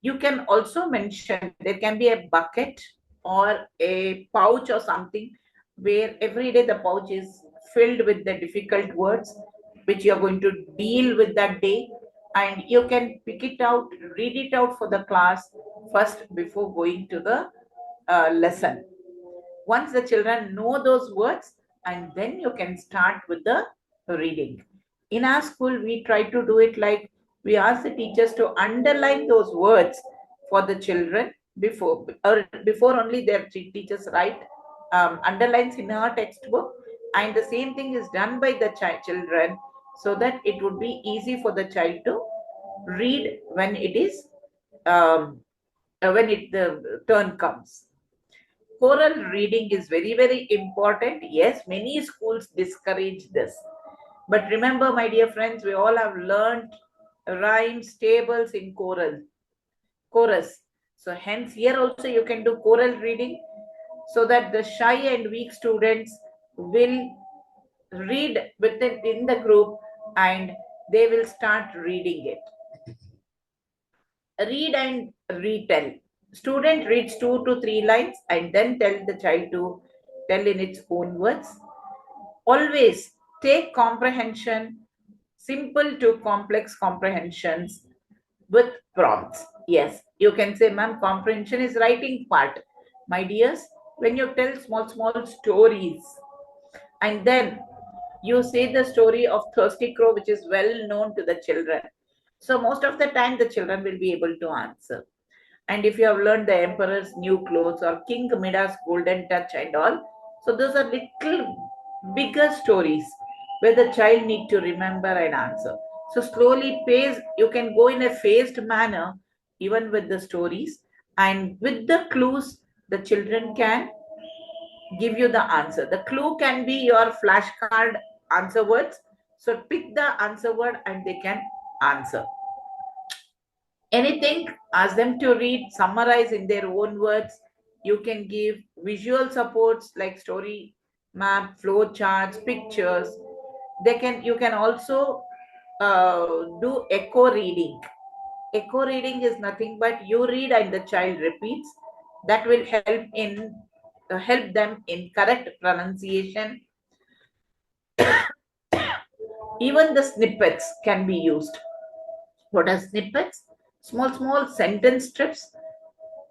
You can also mention there can be a bucket or a pouch or something where every day the pouch is filled with the difficult words which you are going to deal with that day. and you can pick it out, read it out for the class first before going to the lesson. Once the children know those words, and then you can start with the reading. In our school, we try to do it like we ask the teachers to underline those words for the children before, or before only their teachers write underlines in our textbook, and the same thing is done by the children, so that it would be easy for the child to read when it is when the turn comes. Choral reading is very, very important. Yes, many schools discourage this. But remember, my dear friends, we all have learned rhymes, tables in chorus. So hence here also you can do choral reading, so that the shy and weak students will read within in the group, and they will start reading it. Read and retell. Student reads 2 to 3 lines and then tell the child to tell in its own words. Always take comprehension, simple to complex comprehensions with prompts. Yes, you can say, ma'am, comprehension is writing part. My dears, when you tell small stories, and then you say the story of Thirsty Crow, which is well known to the children. So most of the time the children will be able to answer. And if you have learned the Emperor's New Clothes or King Midas Golden Touch and all, so those are little bigger stories where the child need to remember and answer. So slowly pace, you can go in a phased manner even with the stories, and with the clues the children can give you the answer. The clue can be your flashcard answer words. So pick the answer word and they can answer. Anything, ask them to read, summarize in their own words. You can give visual supports like story map, flow charts, pictures. You can also do echo reading. Echo reading is nothing but you read and the child repeats. That will help them in correct pronunciation. Even the snippets can be used. What are snippets? Small sentence strips.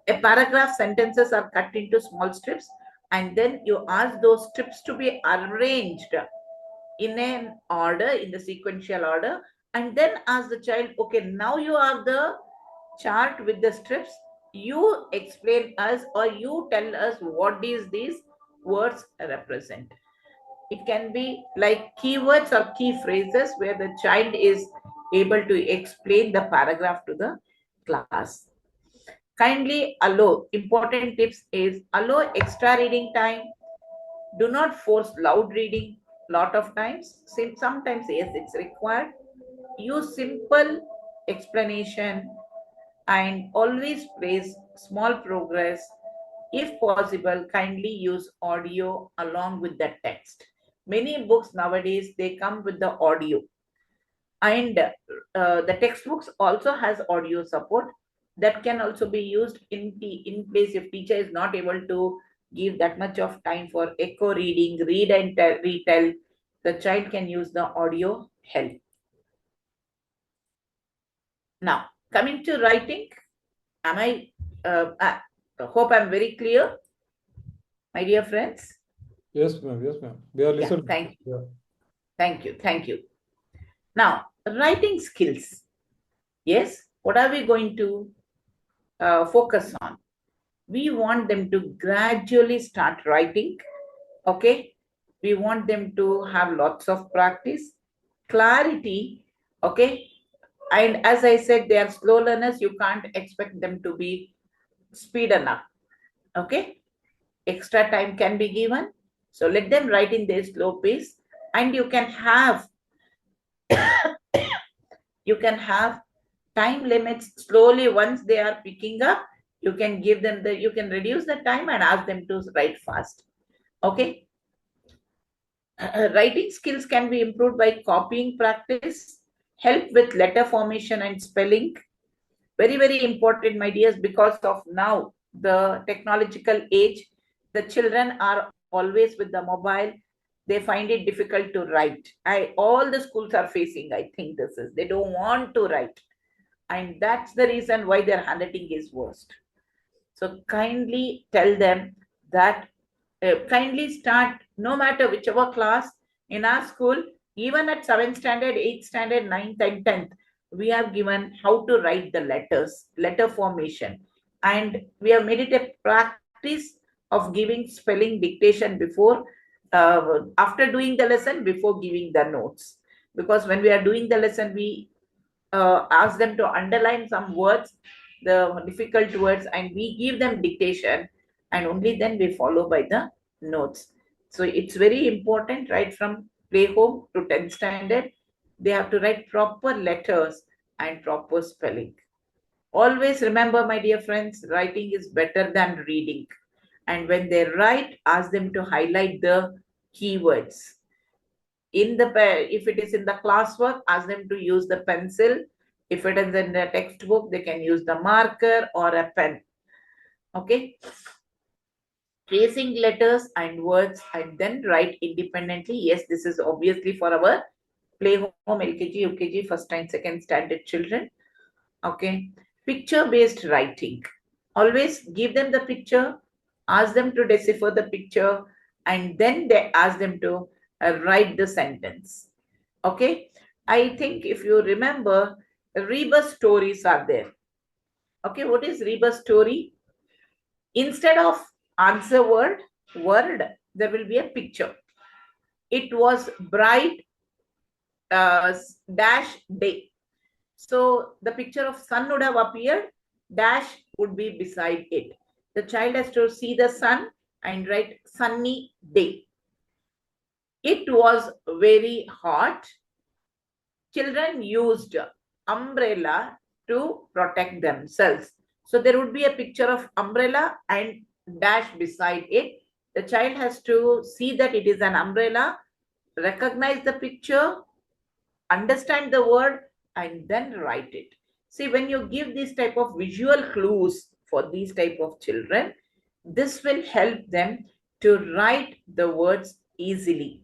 A paragraph sentences are cut into small strips, and then you ask those strips to be arranged in an order, in the sequential order, and then ask the child, okay, now you have the chart with the strips. You explain us, or you tell us what these words represent. It can be like keywords or key phrases where the child is able to explain the paragraph to the class. Kindly allow, important tips is allow extra reading time. Do not force loud reading lot of times. Sometimes, yes, it's required. Use simple explanation and always praise small progress. If possible, kindly use audio along with the text. Many books nowadays, they come with the audio, and the textbooks also has audio support that can also be used in place if teacher is not able to give that much of time for echo reading, read and retell. The child can use the audio help. Now, coming to writing, I hope I'm very clear, my dear friends? Yes, ma'am. Yes, ma'am. We are listening. Thank you. Yeah. Thank you. Now, writing skills. Yes, what are we going to focus on? We want them to gradually start writing. Okay, we want them to have lots of practice, clarity. Okay, and as I said, they are slow learners. You can't expect them to be speed enough. Okay, extra time can be given. So let them write in their slow pace, and you can have time limits. Slowly, once they are picking up, you can give them you can reduce the time and ask them to write fast. Okay, writing skills can be improved by copying practice, help with letter formation and spelling. Very, very important, my dears, because of now the technological age, the children are always with the mobile. they find it difficult to write. All the schools are facing, I think this is, they don't want to write. And that's the reason why their handwriting is worst. So kindly tell them that, kindly start, no matter whichever class in our school, even at 7th standard, 8th standard, 9th and 10th, we have given how to write the letters, letter formation. And we have made it a practice of giving spelling dictation before, after doing the lesson, before giving the notes. Because when we are doing the lesson, we ask them to underline some words, the difficult words, and we give them dictation, and only then we follow by the notes. So it's very important, right from play home to 10th standard, they have to write proper letters and proper spelling. Always remember, my dear friends, writing is better than reading. And when they write, ask them to highlight the keywords. If it is in the classwork, ask them to use the pencil. If it is in the textbook, they can use the marker or a pen. Okay. Tracing letters and words and then write independently. Yes, this is obviously for our play home, LKG, UKG, first and second standard children. Okay. Picture based writing. Always give them the picture, ask them to decipher the picture, and then they ask them to write the sentence. Okay. I think if you remember, rebus stories are there. Okay. What is rebus story? Instead of answer word, there will be a picture. It was bright dash day. So the picture of sun would have appeared, dash would be beside it. The child has to see the sun and write sunny day. It was very hot. Children used umbrella to protect themselves. So there would be a picture of umbrella and dash beside it. The child has to see that it is an umbrella, recognize the picture, understand the word, and then write it. See, when you give these type of visual clues for these type of children, this will help them to write the words easily.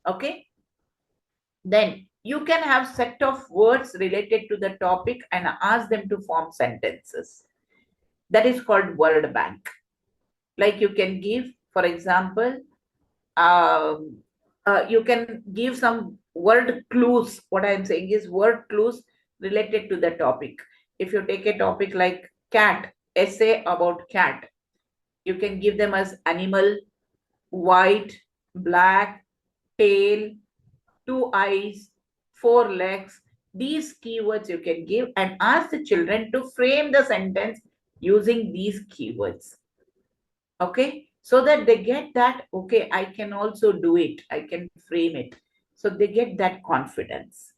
Okay. Then you can have set of words related to the topic and ask them to form sentences. That is called word bank. Like you can give, for example, you can give some word clues. What I'm saying is word clues related to the topic. If you take a topic like cat, essay about cat, you can give them as animal, white, black, tail, 2 eyes, 4 legs. These keywords you can give and ask the children to frame the sentence using these keywords. Okay, so that they get that, okay, I can also do it, I can frame it. So they get that confidence.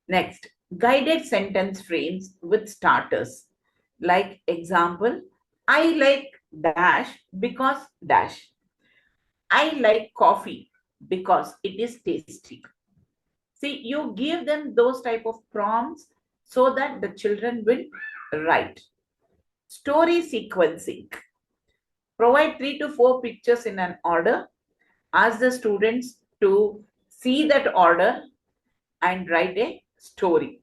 Next, guided sentence frames with starters. Like example, I like dash because dash. I like coffee because it is tasty. See, you give them those type of prompts so that the children will write. Story sequencing. Provide 3 to 4 pictures in an order. Ask the students to see that order and write a story.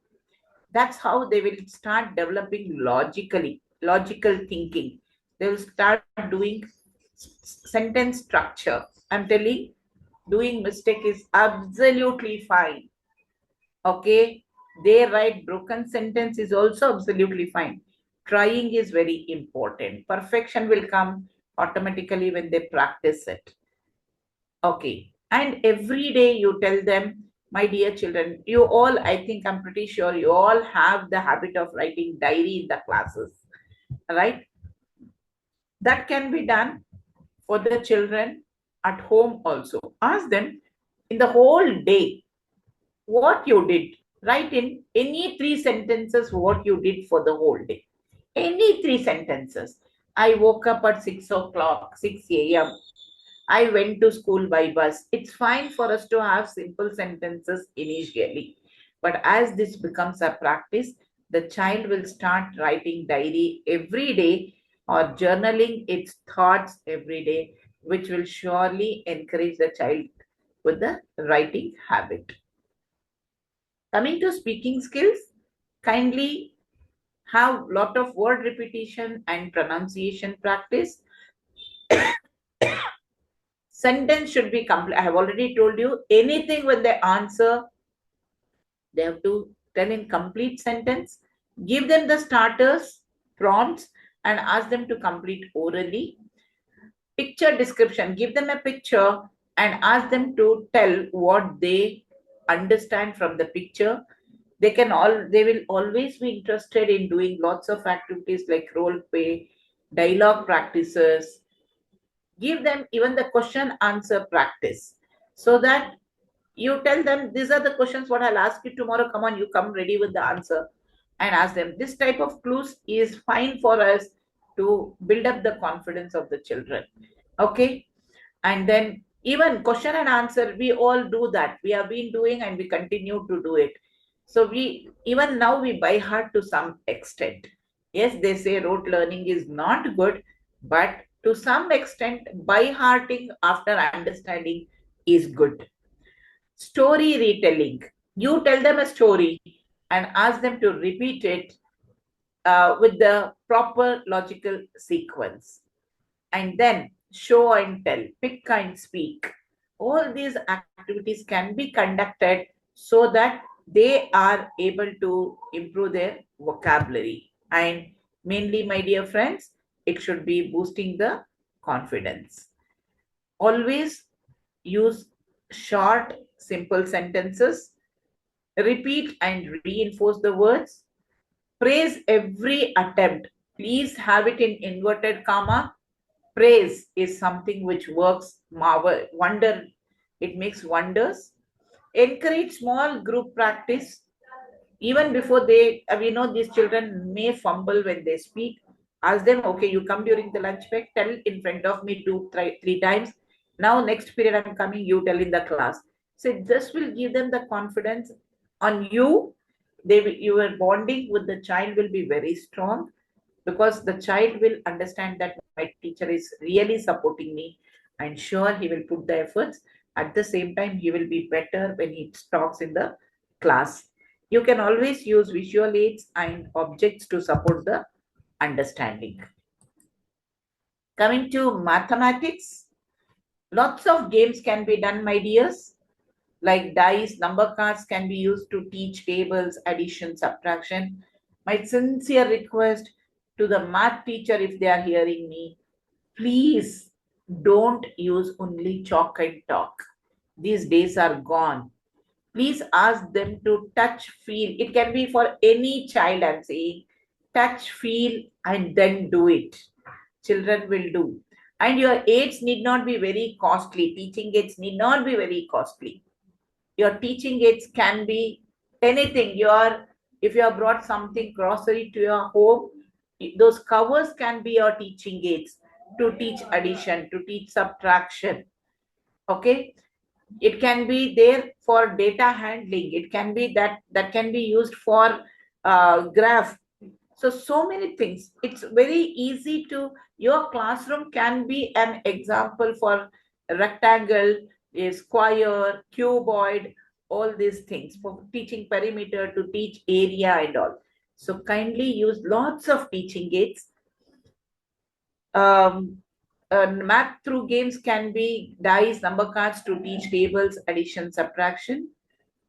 That's how they will start developing logical thinking. They will start doing sentence structure. I'm telling, doing mistake is absolutely fine. Okay, they write broken sentence is also absolutely fine. Trying is very important. Perfection will come automatically when they practice it. Okay, and every day you tell them, my dear children, you all, I think I'm pretty sure you all have the habit of writing diary in the classes, right? That can be done for the children at home also. Ask them in the whole day what you did. Write in any 3 sentences what you did for the whole day. Any 3 sentences. I woke up at 6 o'clock, 6 a.m. I went to school by bus. It's fine for us to have simple sentences initially. But as this becomes a practice, the child will start writing diary every day or journaling its thoughts every day, which will surely encourage the child with the writing habit. Coming to speaking skills, kindly have lot of word repetition and pronunciation practice. Sentence should be complete. I have already told you, anything when they answer, they have to tell in complete sentence. Give them the starters, prompts, and ask them to complete orally. Picture description, give them a picture and ask them to tell what they understand from the picture. They will always be interested in doing lots of activities like role play, dialogue practices. Give them even the question answer practice, so that you tell them these are the questions what I'll ask you tomorrow. Come on, you come ready with the answer, and ask them. This type of clues is fine for us to build up the confidence of the children. Okay. And then even question and answer, we all do that. We have been doing and we continue to do it. So we even now we by heart to some extent. Yes, they say rote learning is not good, but to some extent by hearting after understanding is good. Story retelling, you tell them a story and ask them to repeat it with the proper logical sequence. And then show and tell, pick and speak. All these activities can be conducted so that they are able to improve their vocabulary. And mainly, my dear friends, it should be boosting the confidence. Always use short, simple sentences. Repeat and reinforce the words. Praise every attempt. Please have it in inverted comma. Praise is something which works wonder. It makes wonders. Encourage small group practice. Even before they, we know these children may fumble when they speak. Ask them, okay, you come during the lunch break, tell in front of me three times. Now, next period I'm coming, you tell in the class. So this will give them the confidence on you. Your bonding with the child will be very strong, because the child will understand that my teacher is really supporting me, and sure he will put the efforts. At the same time, he will be better when he talks in the class. You can always use visual aids and objects to support the understanding. Coming to mathematics, lots of games can be done, my dears. Like dice, number cards can be used to teach tables, addition, subtraction. My sincere request to the math teacher, if they are hearing me, please don't use only chalk and talk. These days are gone. Please ask them to touch, feel. It can be for any child, I'm saying. Touch, feel, and then do it. Children will do. And your aids need not be very costly. Teaching aids need not be very costly. Your teaching aids can be anything. If you have brought something grocery to your home, those covers can be your teaching aids to teach addition, to teach subtraction. Okay. It can be there for data handling. It can be that can be used for graph. So many things. It's very easy to, your classroom can be an example for rectangle, a square, cuboid, all these things for teaching perimeter, to teach area and all. So kindly use lots of teaching aids. Math through games can be dice, number cards to teach tables, addition, subtraction.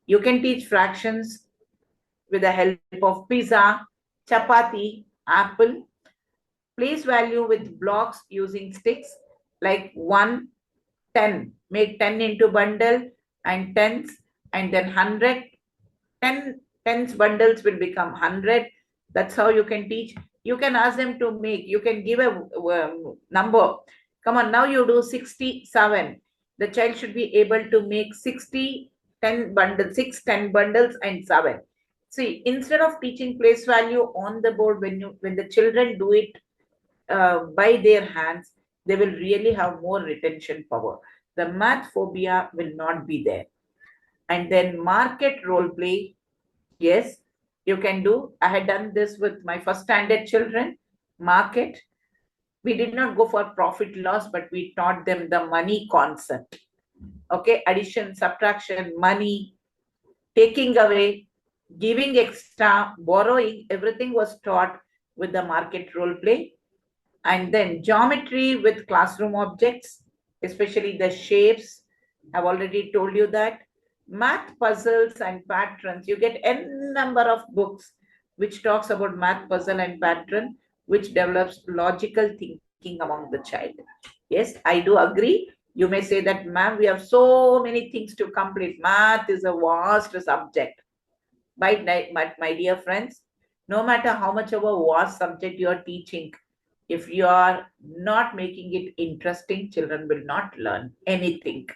You can teach fractions with the help of pizza, chapati, apple. Place value with blocks using sticks like 1, 10. Make 10 into bundle and tens, and then 100. 10 tens bundles will become 100. That's how you can teach. You can ask them to make, you can give a number. Come on, now you do 67. The child should be able to make 60, 10 bundles, 6, 10 bundles and 7. See, instead of teaching place value on the board, when the children do it by their hands, they will really have more retention power. The math phobia will not be there. And then market role play. Yes, you can do. I had done this with my first standard children. Market. We did not go for profit loss, but we taught them the money concept. Okay, addition, subtraction, money, taking away, giving extra, borrowing, everything was taught with the market role play. And then geometry with classroom objects, especially the shapes. I've already told you that. Math puzzles and patterns. You get n number of books which talks about math puzzle and pattern, which develops logical thinking among the child. Yes, I do agree. You may say that, ma'am, we have so many things to complete. Math is a vast subject. But my dear friends, no matter how much of a vast subject you are teaching, if you are not making it interesting, children will not learn anything.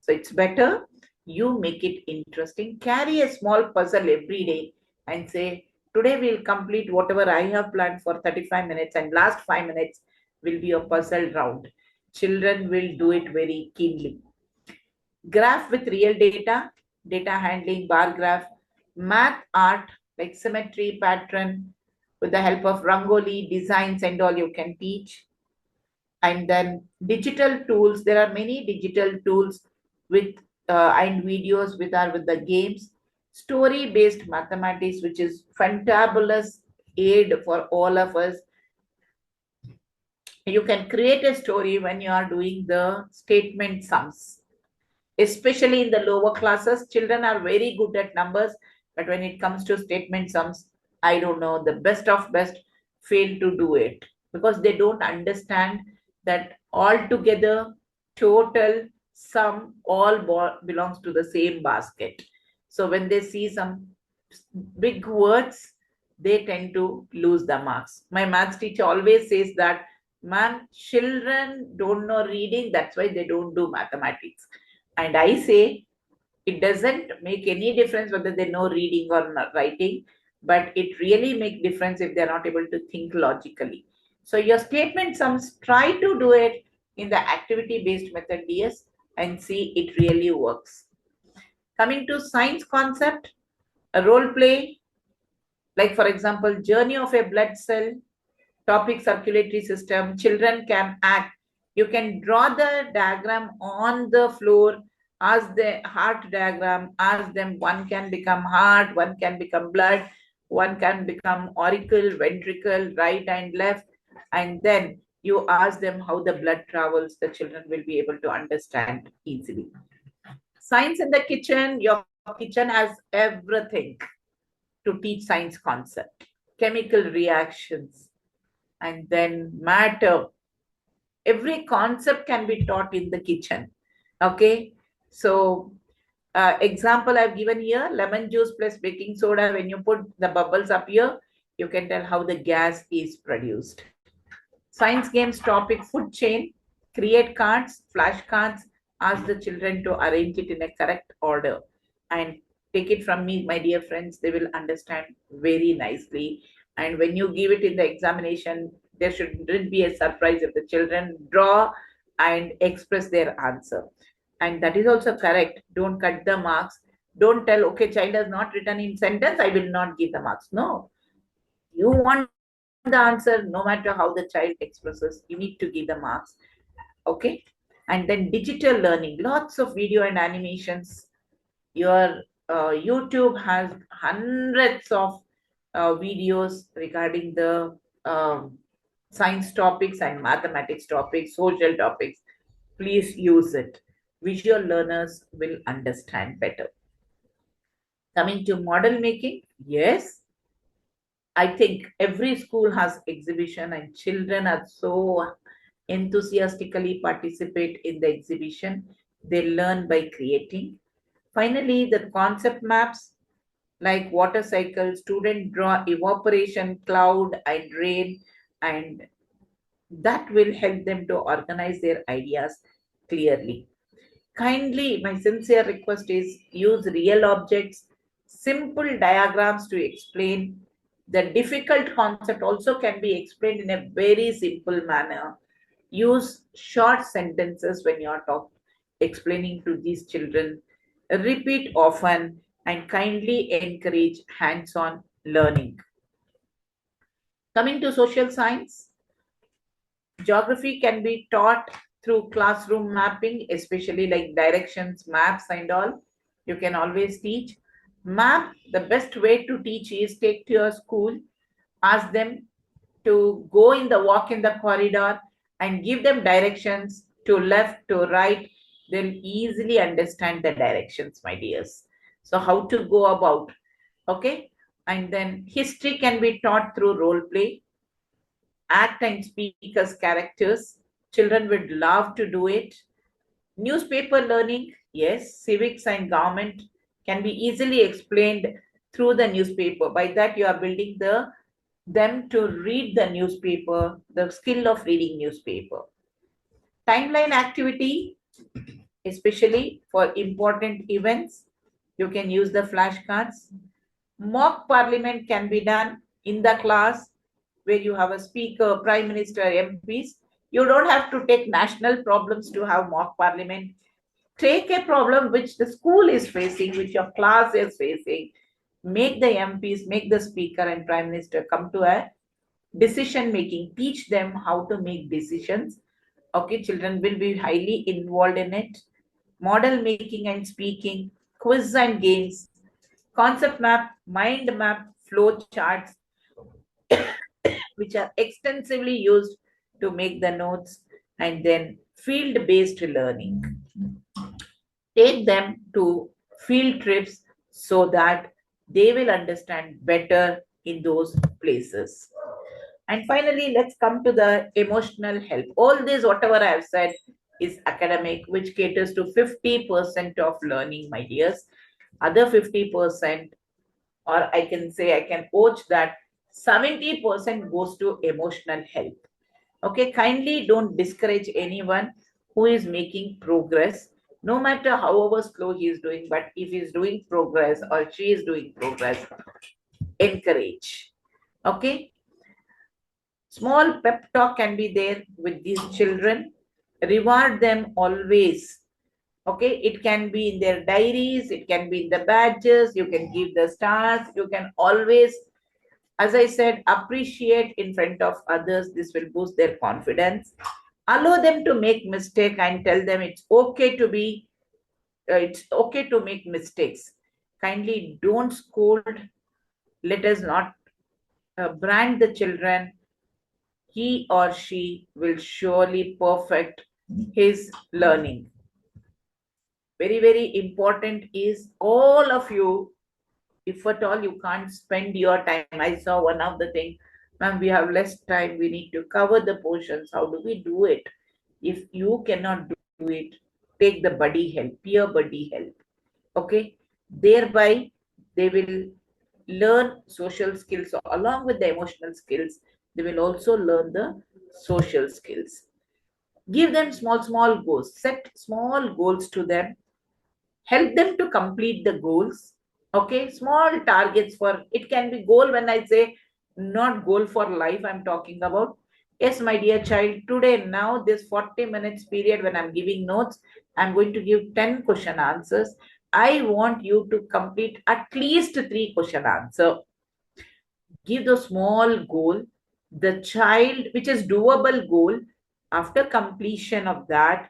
So it's better you make it interesting. Carry a small puzzle every day and say, today we'll complete whatever I have planned for 35 minutes, and last 5 minutes will be a puzzle round. Children will do it very keenly. Graph with real data, data handling, bar graph, math art like symmetry, pattern, with the help of Rangoli, designs, and all you can teach. And then digital tools. There are many digital tools with and videos with the games. Story-based mathematics, which is fantabulous aid for all of us. You can create a story when you are doing the statement sums. Especially in the lower classes, children are very good at numbers, but when it comes to statement sums, I don't know, the best of best fail to do it because they don't understand that altogether, total, sum, all belongs to the same basket. So when they see some big words, they tend to lose the marks. My maths teacher always says that, ma'am, children don't know reading, that's why they don't do mathematics. And I say, it doesn't make any difference whether they know reading or not writing, but it really makes difference if they're not able to think logically. So your statement sums, try to do it in the activity-based method, DS, and see it really works. Coming to science concept, a role play, like for example, journey of a blood cell, topic circulatory system, children can act. You can draw the diagram on the floor, ask the heart diagram, ask them, one can become heart, one can become blood, one can become auricle, ventricle, right and left, and then you ask them how the blood travels, the children will be able to understand easily. Science in the kitchen, your kitchen has everything to teach science concept, chemical reactions, and then matter. Every concept can be taught in the kitchen. Okay, so example I've given here, lemon juice plus baking soda. When you put the bubbles up here, you can tell how the gas is produced. Science games topic, food chain, create cards, flashcards, ask the children to arrange it in a correct order, and take it from me, my dear friends, they will understand very nicely. And when you give it in the examination, there shouldn't be a surprise if the children draw and express their answer. And that is also correct. Don't cut the marks. Don't tell, okay, child has not written in sentence, I will not give the marks. No, you want the answer, no matter how the child expresses, you need to give the marks. Okay. And then digital learning, lots of video and animations. Your YouTube has hundreds of videos regarding the science topics and mathematics topics, social topics. Please use it. Visual learners will understand better. Coming to model making, yes, I think every school has exhibition and children are so enthusiastically participate in the exhibition. They learn by creating. Finally, the concept maps like water cycle, student draw evaporation, cloud and rain, and that will help them to organize their ideas clearly. Kindly, my sincere request is use real objects, simple diagrams to explain. The difficult concept also can be explained in a very simple manner. Use short sentences when you are explaining to these children. Repeat often and kindly encourage hands-on learning. Coming to social science, geography can be taught through classroom mapping, especially like directions, maps and all. You can always teach. Map, the best way to teach is take to your school, ask them to go in the walk in the corridor and give them directions to left, to right. They'll easily understand the directions, my dears. So how to go about, okay? And then history can be taught through role play, act and speak as characters. Children would love to do it. Newspaper learning, yes, civics and government can be easily explained through the newspaper. By that, you are building them to read the newspaper, the skill of reading newspaper. Timeline activity, especially for important events, you can use the flashcards. Mock parliament can be done in the class where you have a speaker, prime minister, MPs. You don't have to take national problems to have mock parliament. Take a problem which the school is facing, which your class is facing. Make the MPs, make the speaker and prime minister come to a decision making. Teach them how to make decisions. Okay, children will be highly involved in it. Model making and speaking, quiz and games, concept map, mind map, flow charts, which are extensively used to make the notes, and then field based learning. Take them to field trips so that they will understand better in those places. And finally, let's come to the emotional help. All this, whatever I have said, is academic, which caters to 50% of learning, my dears. Other 50%, or I can say, I can coach that 70% goes to emotional help. Okay, kindly don't discourage anyone who is making progress, no matter however slow he is doing, but if he is doing progress or she is doing progress, encourage. Okay, small pep talk can be there with these children. Reward them always. Okay, it can be in their diaries, it can be in the badges, you can give the stars, you can always, as I said, appreciate in front of others. This will boost their confidence. Allow them to make mistake and tell them it's okay to be, it's okay to make mistakes. Kindly don't scold. Let us not brand the children. He or she will surely perfect his learning. Very, very important is all of you, if at all you can't spend your time. I saw one of the things, ma'am, we have less time, we need to cover the portions. How do we do it? If you cannot do it, take the buddy help, peer buddy help. Okay, thereby they will learn social skills. So along with the emotional skills, they will also learn the social skills. Give them small goals, set small goals to them, help them to complete the goals. Okay, small targets. For it can be goal, when I say not goal for life, I'm talking about, yes, my dear child, today, now this 40 minutes period when I'm giving notes, I'm going to give 10 question answers. I want you to complete at least 3 question answer. Give the small goal, the child, which is doable goal. After completion of that,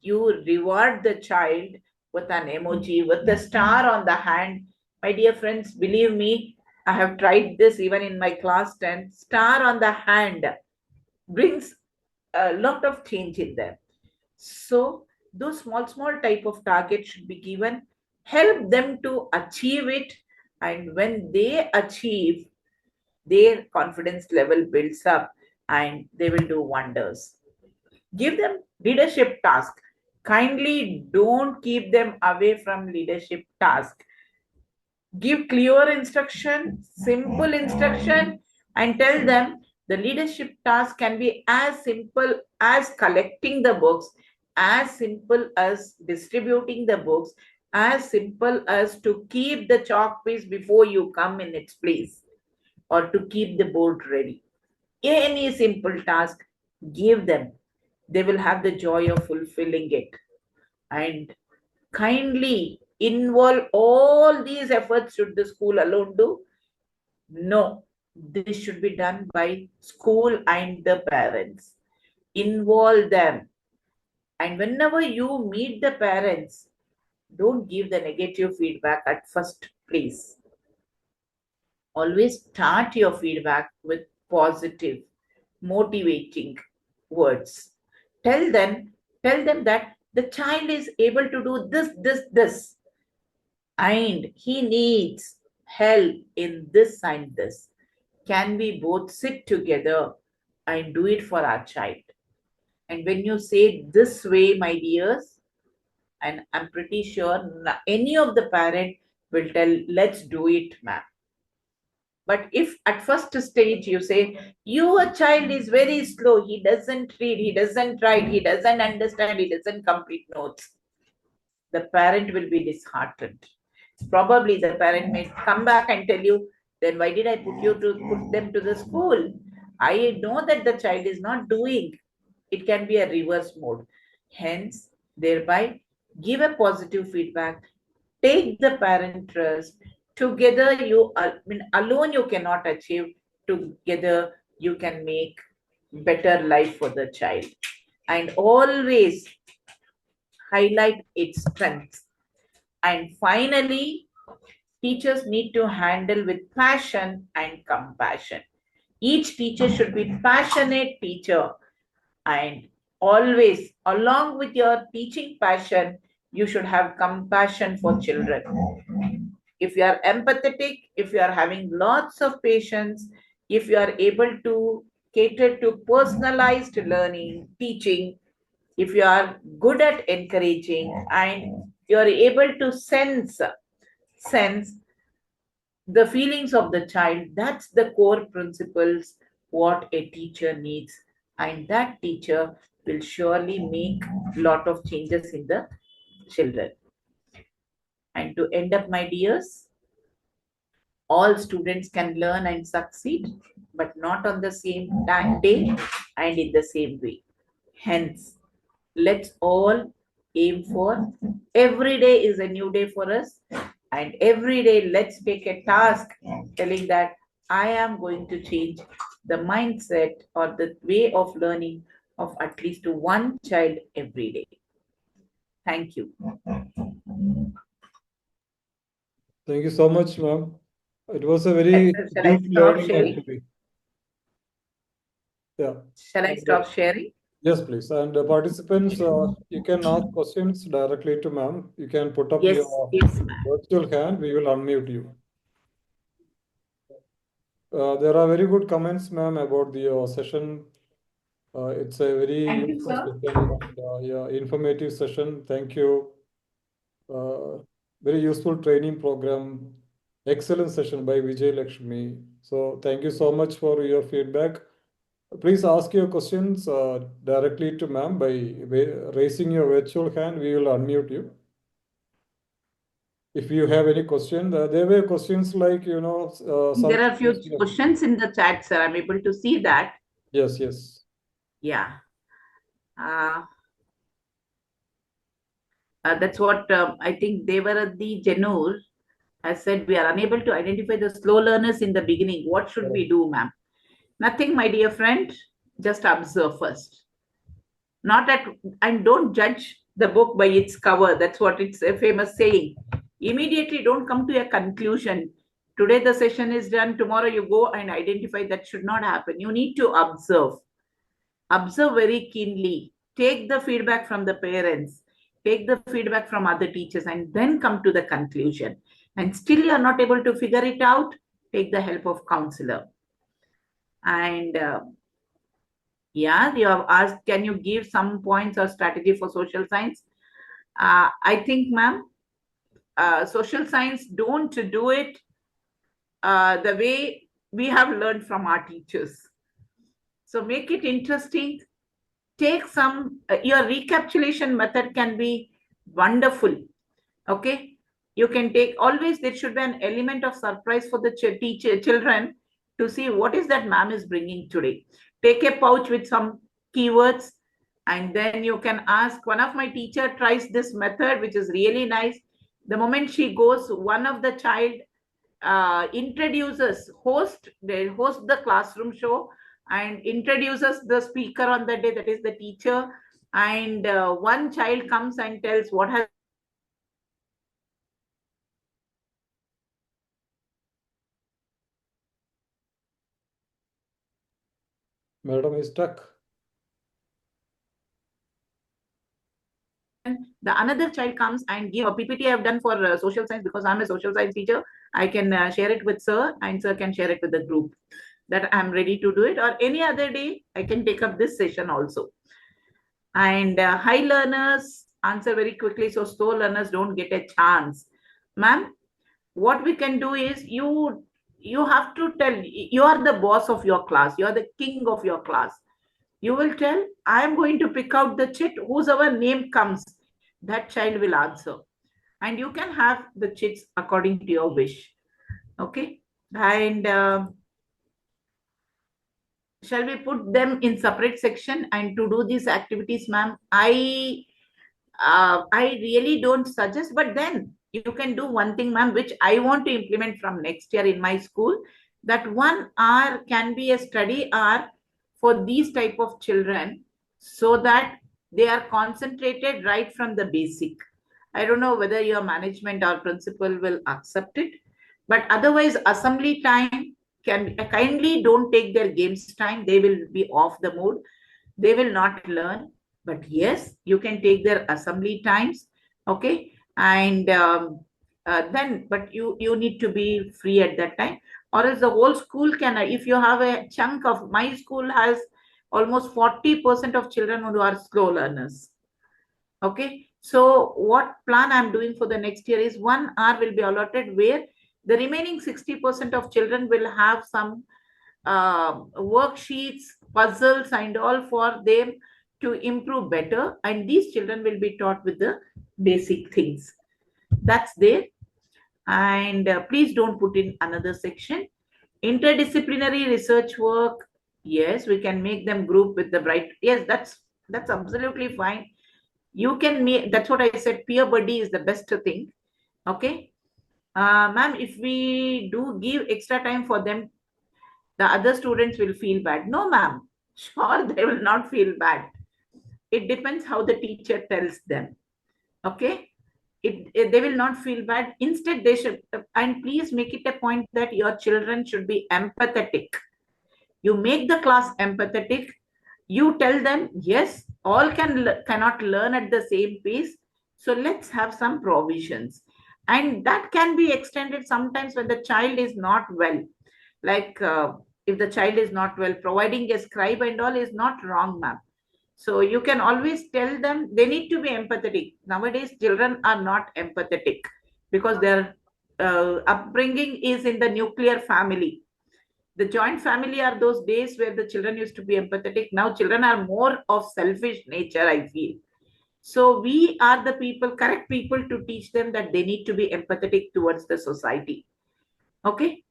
you reward the child with an emoji, with the star on the hand. My dear friends, believe me, I have tried this even in my class 10. Star on the hand brings a lot of change in them. So those small type of targets should be given. Help them to achieve it. And when they achieve, their confidence level builds up and they will do wonders. Give them leadership task. Kindly don't keep them away from leadership task. Give clear instruction, simple instruction, and tell them the leadership task can be as simple as collecting the books, as simple as distributing the books, as simple as to keep the chalk piece before you come in its place, or to keep the board ready. Any simple task, give them. They will have the joy of fulfilling it. And kindly involve all these efforts. Should the school alone do? No, this should be done by school and the parents. Involve them. And whenever you meet the parents, don't give the negative feedback at first place. Always start your feedback with positive, motivating words. Tell them, that the child is able to do this, and he needs help in this and this. Can we both sit together and do it for our child? And when you say this way, my dears, and I'm pretty sure any of the parent will tell, let's do it, ma'am. But if at first stage you say, your child is very slow, he doesn't read, he doesn't write, he doesn't understand, he doesn't complete notes, the parent will be disheartened. Probably the parent may come back and tell you, then why did I put them to the school? I know that the child is not doing. It can be a reverse mode. Hence, thereby, give a positive feedback. Take the parent trust. Together, alone you cannot achieve. Together, you can make better life for the child. And always highlight its strengths. And finally, teachers need to handle with passion and compassion. Each teacher should be passionate teacher, and always along with your teaching passion, you should have compassion for children. If you are empathetic, if you are having lots of patience, if you are able to cater to personalized learning, teaching, if you are good at encouraging, and you are able to sense the feelings of the child, that's the core principles what a teacher needs, and that teacher will surely make lot of changes in the children. And to end up, my dears, all students can learn and succeed, but not on the same day and in the same way. Hence, let's all aim for every day is a new day for us, and every day let's take a task telling that I am going to change the mindset or the way of learning of at least one child every day. Thank you. Thank you so much, ma'am. It was a very Shall I deep stop learning sharing? actually. Yeah. Shall I stop sharing? Yes, please. And participants, you can ask questions directly to ma'am. You can put up Yes, your yes, ma'am. virtual hand. We will unmute you. There are very good comments, ma'am, about the session. It's a very Thank you, useful sir. session and yeah, informative session. Thank you. Very useful training program. Excellent session by Vijay Lakshmi. So thank you so much for your feedback. Please ask your questions directly to ma'am by raising your virtual hand. We will unmute you. If you have any question, there were questions like, There are a few questions in the chat, sir. I'm able to see that. Yes, yes. Yeah. That's what I think the Janur has said. We are unable to identify the slow learners in the beginning. What should we do, ma'am? Nothing, my dear friend. Just observe first. And don't judge the book by its cover. That's what it's a famous saying. Immediately don't come to a conclusion. Today the session is done, tomorrow you go and identify. That should not happen. You need to observe. Observe very keenly. Take the feedback from the parents. Take the feedback from other teachers and then come to the conclusion. And still you are not able to figure it out, take the help of counselor. And yeah, you have asked, can you give some points or strategy for social science? I think, ma'am, social science don't do it the way we have learned from our teachers. So make it interesting. Take some, your recapitulation method can be wonderful. Okay. You can take, always there should be an element of surprise for the children to see what is that ma'am is bringing today. Take a pouch with some keywords, and then you can ask. One of my teacher tries this method, which is really nice. The moment she goes, one of the child they host the classroom show and introduces the speaker on the day, that is the teacher, and one child comes and tells what has Madam is stuck. the another child comes and give a PPT I have done for social science, because I'm a social science teacher. I can share it with sir, and sir can share it with the group, that I'm ready to do it, or any other day I can take up this session also. And high learners answer very quickly, so slow learners don't get a chance. Ma'am, what we can do is you have to tell, you are the boss of your class, you are the king of your class. You will tell, I am going to pick out the chit, whosoever name comes, that child will answer. And you can have the chits according to your wish. Okay. And shall we put them in separate section and to do these activities, ma'am? I really don't suggest, but then you can do one thing, ma'am, which I want to implement from next year in my school, that 1 hour can be a study hour for these type of children, so that they are concentrated right from the basic. I don't know whether your management or principal will accept it, but otherwise assembly time can kindly don't take their games time. They will be off the mood. They will not learn. But yes, you can take their assembly times. Okay. And then, but you need to be free at that time, or else the whole school can, if you have a chunk of, my school has almost 40% of children who are slow learners. Okay. So what plan I'm doing for the next year is 1 hour will be allotted, where the remaining 60% of children will have some worksheets, puzzles, and all for them to improve better. And these children will be taught with the basic things. That's there. And please don't put in another section. Interdisciplinary research work. Yes, we can make them group with the bright. Yes, that's absolutely fine. You can make, that's what I said, peer buddy is the best thing. Okay. Ma'am, if we do give extra time for them, the other students will feel bad. No, ma'am. Sure, they will not feel bad. It depends how the teacher tells them. Okay. They will not feel bad. Instead, they should, and please make it a point that your children should be empathetic. You make the class empathetic. You tell them, yes, all cannot learn at the same pace. So let's have some provisions. And that can be extended sometimes when the child is not well. Like if the child is not well, providing a scribe and all is not wrong, ma'am. So you can always tell them they need to be empathetic. Nowadays, children are not empathetic because their upbringing is in the nuclear family. The joint family are those days where the children used to be empathetic. Now children are more of selfish nature, I feel. So we are the people, correct people, to teach them that they need to be empathetic towards the society. Okay.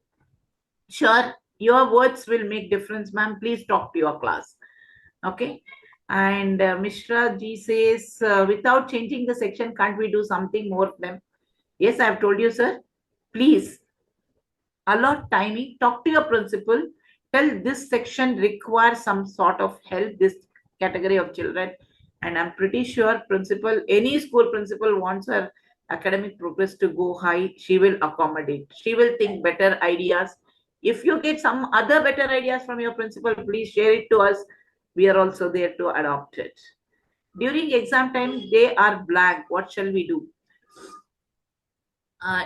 Sure, your words will make difference, ma'am. Please talk to your class. Okay. And Mishra ji says, without changing the section, can't we do something more for them? Yes, I have told you, sir. Please allot timing, talk to your principal, tell this section requires some sort of help, this category of children. And I'm pretty sure principal, any school principal wants her academic progress to go high, she will accommodate. She will think better ideas. If you get some other better ideas from your principal, please share it to us. We are also there to adopt it. During exam time, they are blank. What shall we do?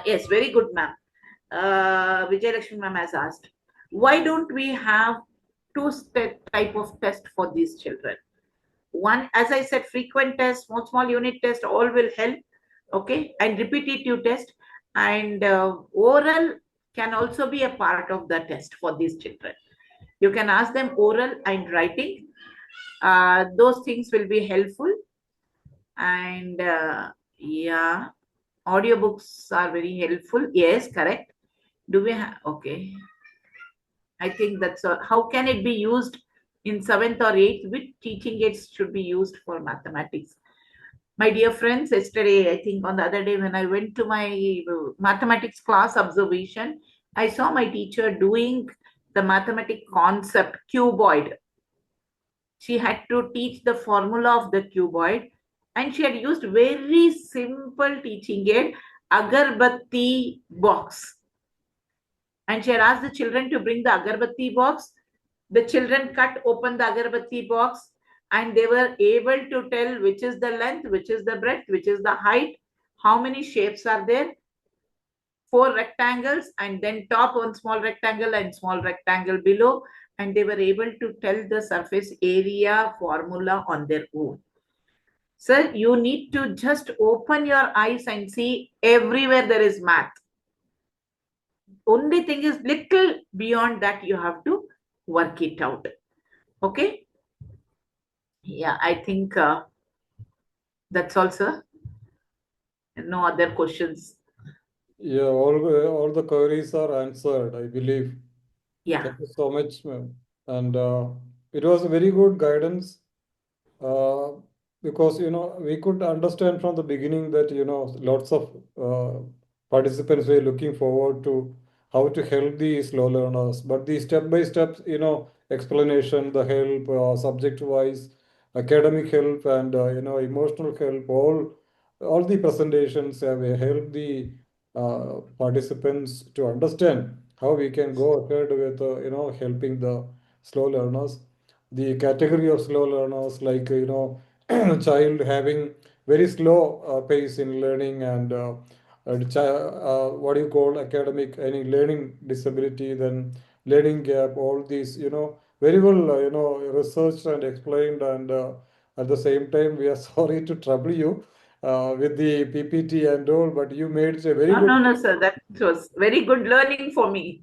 Yes, very good, ma'am. Vijay Lakshmi ma'am has asked, why don't we have two type of test for these children? One, as I said, frequent test, small unit test, all will help. Okay, and repetitive test, and oral can also be a part of the test for these children. You can ask them oral and writing. Those things will be helpful. And yeah, audiobooks are very helpful. Yes, correct. Do we have, okay. I think that's all. How can it be used in 7th or 8th? Which teaching aids should be used for mathematics? My dear friends, yesterday, I think on the other day when I went to my mathematics class observation, I saw my teacher doing the mathematic concept cuboid. She had to teach the formula of the cuboid, and she had used very simple teaching aid, agarbatti box. And she had asked the children to bring the agarbatti box. The children cut open the agarbatti box, and they were able to tell which is the length, which is the breadth, which is the height, how many shapes are there. 4 rectangles, and then top one small rectangle and small rectangle below, and they were able to tell the surface area formula on their own. Sir, you need to just open your eyes and see everywhere there is math. Only thing is little beyond that you have to work it out. Okay? Yeah, I think that's all, sir. No other questions. Yeah, all the queries are answered, I believe. Yeah. Thank you so much, ma'am. And it was a very good guidance because, we could understand from the beginning that, lots of participants were looking forward to how to help the slow learners. But the step-by-step, explanation, the help, subject-wise, academic help, and, emotional help, all the presentations have helped the participants to understand how we can go ahead with, helping the slow learners. The category of slow learners, like, child having very slow pace in learning, and what do you call academic, any learning disability, then learning gap, all these, very well, researched and explained. And at the same time, we are sorry to trouble you with the PPT and all, but you made it a very good. No, sir. That was very good learning for me.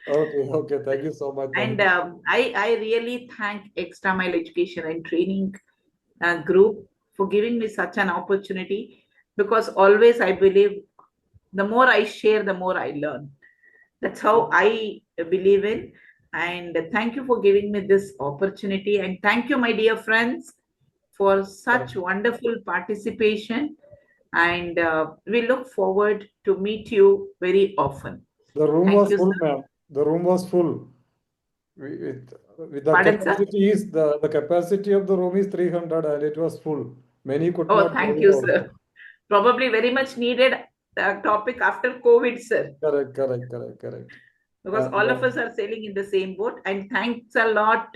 Okay. Thank you so much. And I really thank Extra Mile Education and Training Group for giving me such an opportunity, because always I believe the more I share, the more I learn. That's how I believe in. And thank you for giving me this opportunity. And thank you, my dear friends, for such wonderful participation. And we look forward to meet you very often. The room Thank was you, full, sir. ma'am. The room was full. With the Pardon, sir? capacity is the capacity of the room is 300, and it was full. Many could Oh, not thank join you, also. sir. Probably very much needed topic after COVID, sir. Correct. Because And all of us are sailing in the same boat. And thanks a lot,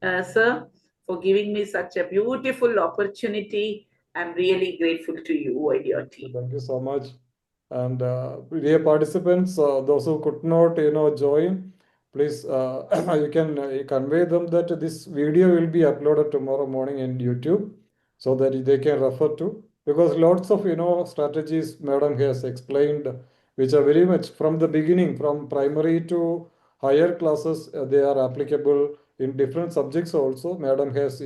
sir, for giving me such a beautiful opportunity. I'm really grateful to you, my dear team. thank you so much. And dear participants, those who could not, join, please, you can convey them that this video will be uploaded tomorrow morning in YouTube, so that they can refer to, because lots of, strategies Madam has explained, which are very much from the beginning, from primary to higher classes, they are applicable in different subjects also. Madam has,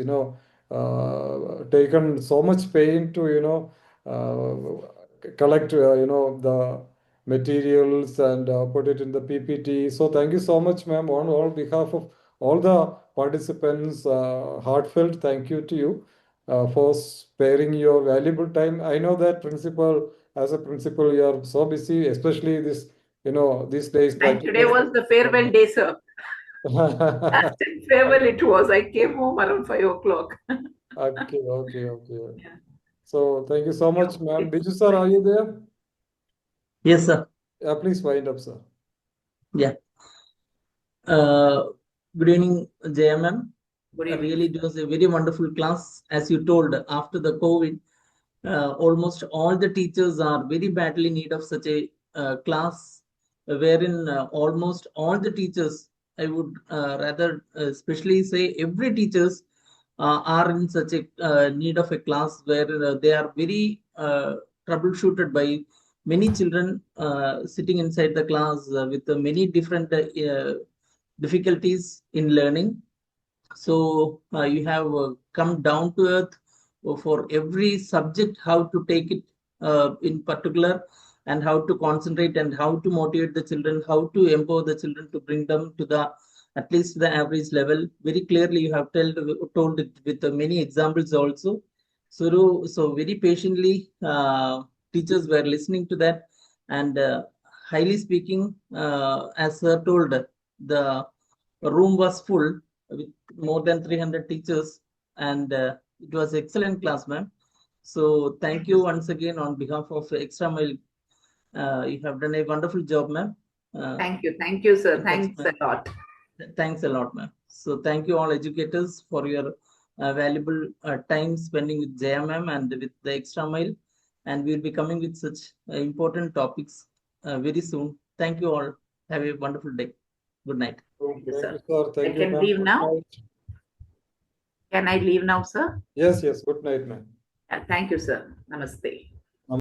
taken so much pain to, collect, the materials, and put it in the PPT. So thank you so much, ma'am, on all behalf of all the participants. Heartfelt thank you to you for sparing your valuable time. I know that as a principal, you are so busy, especially these days. And today was the farewell day, sir. Last farewell it was. I came home around 5 o'clock. Okay. Yeah. So thank you so much, ma'am. Biju sir, are you there? Yes, sir. Please wind up, sir. Yeah. Good evening, JMM. Good evening. Really, it was a very wonderful class. As you told, after the COVID, almost all the teachers are very badly in need of such a class, wherein almost all the teachers, I would rather especially say every teachers are in such a need of a class where they are very troubleshooted by many children sitting inside the class with many different difficulties in learning. So you have come down to earth for every subject, how to take it in particular, and how to concentrate, and how to motivate the children, how to empower the children to bring them to the at least the average level. Very clearly you have told it with many examples also. So very patiently teachers were listening to that, and highly speaking, as sir told, the room was full. with more than 300 teachers, and it was excellent class, ma'am. So thank you once again on behalf of Extra Mile. You have done a wonderful job, ma'am. Thank you, sir. Thanks, Thanks a lot. Thanks a lot, ma'am. So thank you all educators for your valuable time spending with Jaya ma'am and with the Extra Mile. And we'll be coming with such important topics very soon. Thank you all. Have a wonderful day. Good night. Thank you, Thank sir. you, sir. Thank I you, can ma'am. leave Good now? night. Can I leave now, sir? Yes, yes. Good night, ma'am. Thank you, sir. Namaste.